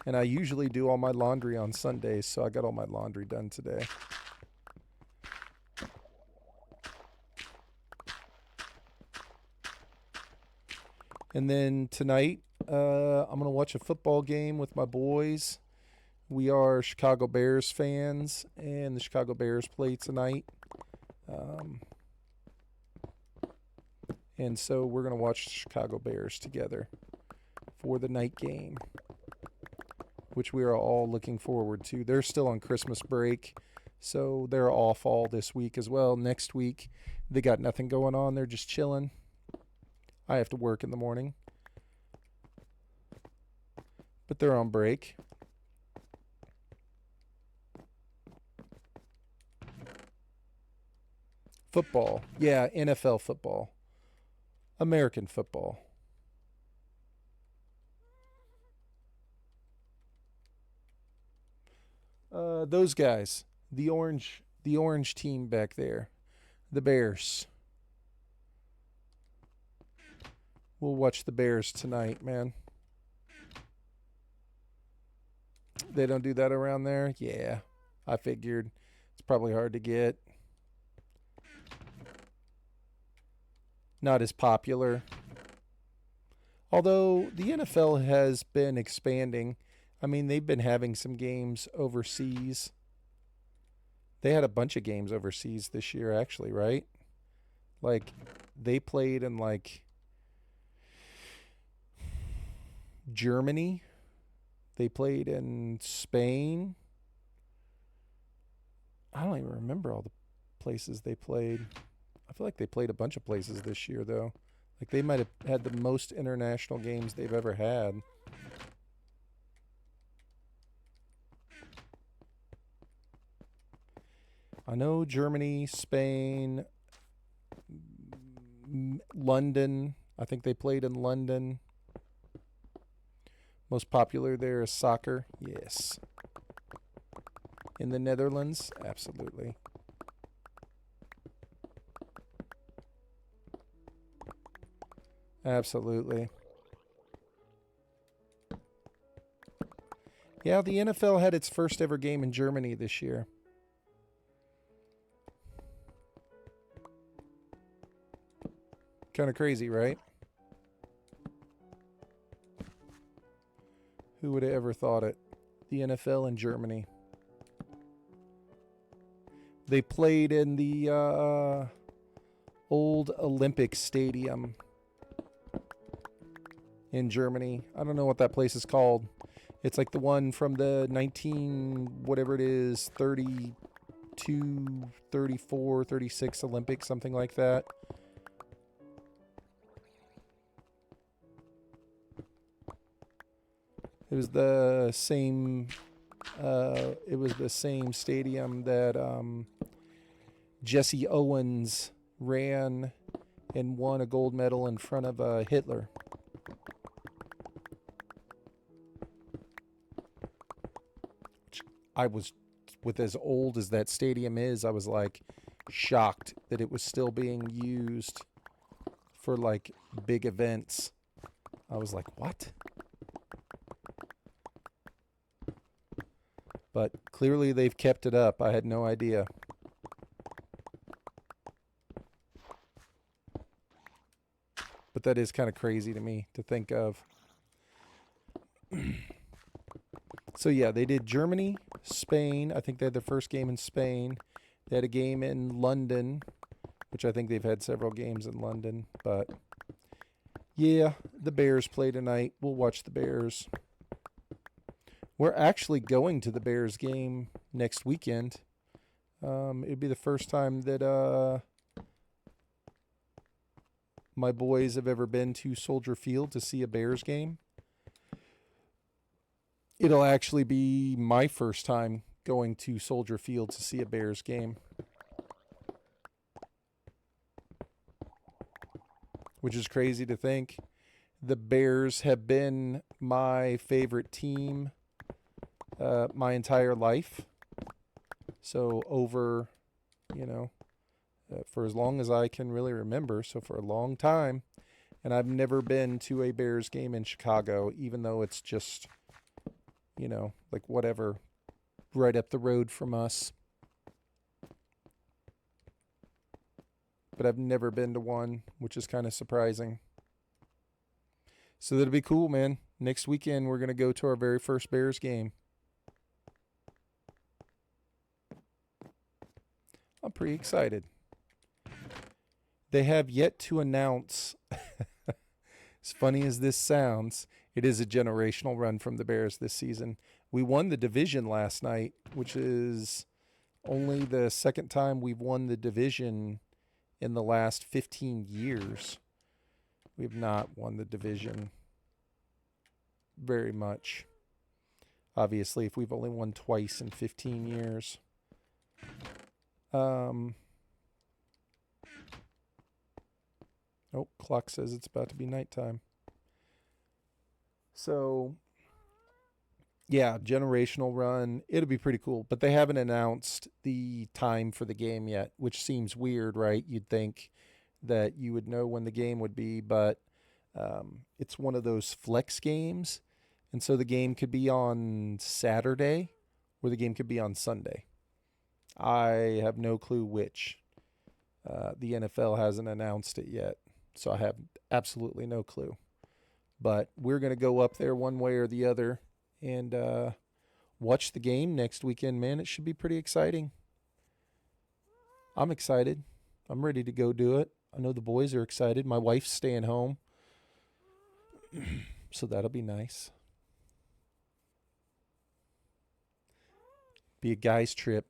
And I usually do all my laundry on Sundays, so I got all my laundry done today. And then tonight, I'm going to watch a football game with my boys. We are Chicago Bears fans, and the Chicago Bears play tonight. And so we're going to watch the Chicago Bears together for the night game, which we are all looking forward to. They're still on Christmas break, so they're off all this week as well. Next week, they got nothing going on. They're just chilling. I have to work in the morning, but they're on break. Football. Yeah, NFL football. American football. Those guys. The orange team back there. The Bears. We'll watch the Bears tonight, man. They don't do that around there? Yeah, I figured. It's probably hard to get. Not as popular. Although the NFL has been expanding. I mean, they've been having some games overseas. They had a bunch of games overseas this year, actually, right? Like, they played in, like, Germany. They played in Spain. I don't even remember all the places they played. I feel like they played a bunch of places this year, though. Like, they might have had the most international games they've ever had. I know Germany, Spain, London. I think they played in London. Most popular there is soccer. Yes. In the Netherlands? Absolutely. Absolutely. Yeah, the NFL had its first ever game in Germany this year. Kind of crazy, right? Who would have ever thought it? The NFL in Germany. They played in the old Olympic Stadium in Germany. I don't know what that place is called. It's like the one from the 32, 34, 36 Olympics, something like that. It was the same stadium that Jesse Owens ran and won a gold medal in front of Hitler. I was, with as old as that stadium is, I was like shocked that it was still being used for like big events. I was like, what? But clearly they've kept it up. I had no idea. But that is kind of crazy to me to think of. So yeah, they did Germany, Spain. I think they had their first game in Spain. They had a game in London, which I think they've had several games in London. But yeah, the Bears play tonight. We'll watch the Bears. We're actually going to the Bears game next weekend. It'd be the first time that my boys have ever been to Soldier Field to see a Bears game. It'll actually be my first time going to Soldier Field to see a Bears game, which is crazy to think. The Bears have been my favorite team my entire life. So over, for as long as I can really remember, so for a long time. And I've never been to a Bears game in Chicago, even though it's just, like whatever, right up the road from us. But I've never been to one, which is kind of surprising. So that'll be cool, man. Next weekend, we're going to go to our very first Bears game. I'm pretty excited. They have yet to announce, as funny as this sounds, it is a generational run from the Bears this season. We won the division last night, which is only the second time we've won the division in the last 15 years. We've not won the division very much. Obviously, if we've only won twice in 15 years. Oh, clock says it's about to be nighttime. So, yeah, generational run. It'll be pretty cool. But they haven't announced the time for the game yet, which seems weird, right? You'd think that you would know when the game would be, but it's one of those flex games. And so the game could be on Saturday or the game could be on Sunday. I have no clue which. The NFL hasn't announced it yet, so I have absolutely no clue. But we're going to go up there one way or the other and watch the game next weekend, man. It should be pretty exciting. I'm excited. I'm ready to go do it. I know the boys are excited. My wife's staying home, so that'll be nice. Be a guy's trip.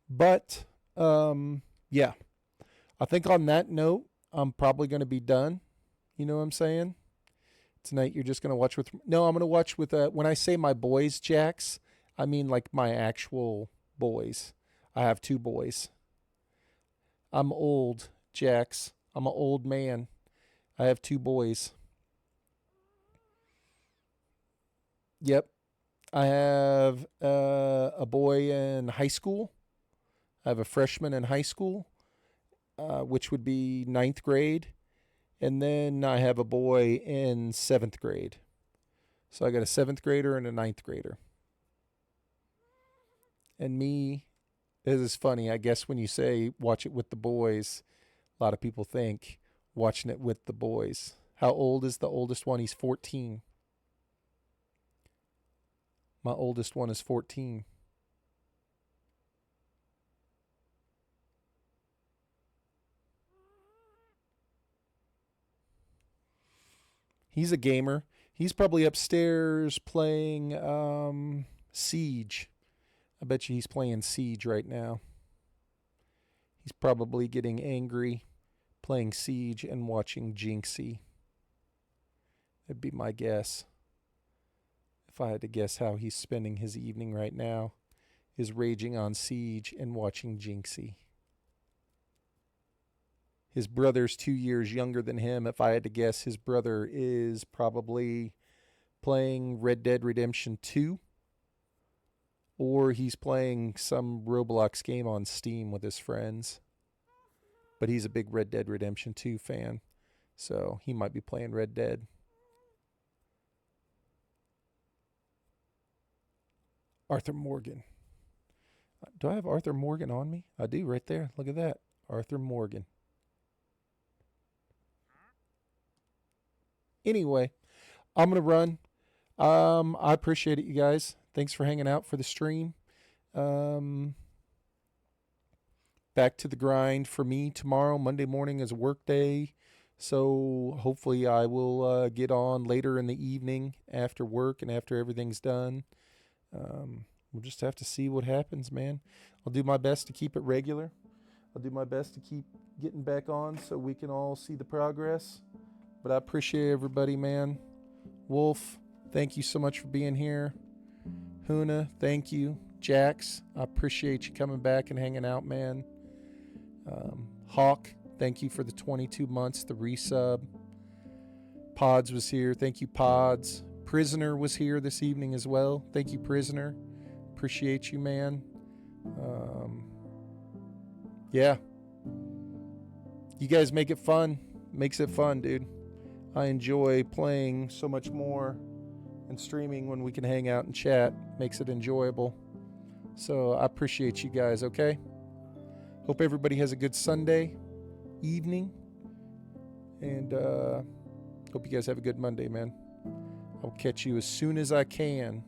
But, yeah, I think on that note, I'm probably going to be done. You know what I'm saying? Tonight you're just going to watch with, no, I'm going to watch with, when I say my boys, Jax, I mean like my actual boys. I have 2 boys. I'm old, Jax. I'm an old man. I have 2 boys. Yep. I have a boy in high school. I have a freshman in high school, which would be 9th grade. And then I have a boy in 7th grade. So I got a 7th grader and a 9th grader. And me, this is funny. I guess when you say watch it with the boys, a lot of people think watching it with the boys. How old is the oldest one? He's 14. My oldest one is 14. He's a gamer. He's probably upstairs playing Siege. I bet you he's playing Siege right now. He's probably getting angry, playing Siege and watching Jinxie. That'd be my guess. If I had to guess how he's spending his evening right now, is raging on Siege and watching Jinxie. His brother's 2 years younger than him. If I had to guess, his brother is probably playing Red Dead Redemption 2. Or he's playing some Roblox game on Steam with his friends. But he's a big Red Dead Redemption 2 fan. So he might be playing Red Dead. Arthur Morgan. Do I have Arthur Morgan on me? I do right there. Look at that. Arthur Morgan. Anyway, I'm going to run. I appreciate it, you guys. Thanks for hanging out for the stream. Back to the grind for me tomorrow. Monday morning is a work day. So hopefully I will get on later in the evening after work and after everything's done. We'll just have to see what happens, man. I'll do my best to keep it regular. I'll do my best to keep getting back on so we can all see the progress. But I appreciate everybody, man. Wolf, thank you so much for being here. Huna, thank you. Jax, I appreciate you coming back and hanging out, man. Hawk, thank you for the 22 months, the resub. Pods was here. Thank you, Pods. Prisoner was here this evening as well. Thank you, Prisoner. Appreciate you, man. Yeah. You guys make it fun. Makes it fun, dude. I enjoy playing so much more and streaming when we can hang out and chat. Makes it enjoyable. So I appreciate you guys, okay? Hope everybody has a good Sunday evening. And hope you guys have a good Monday, man. I'll catch you as soon as I can.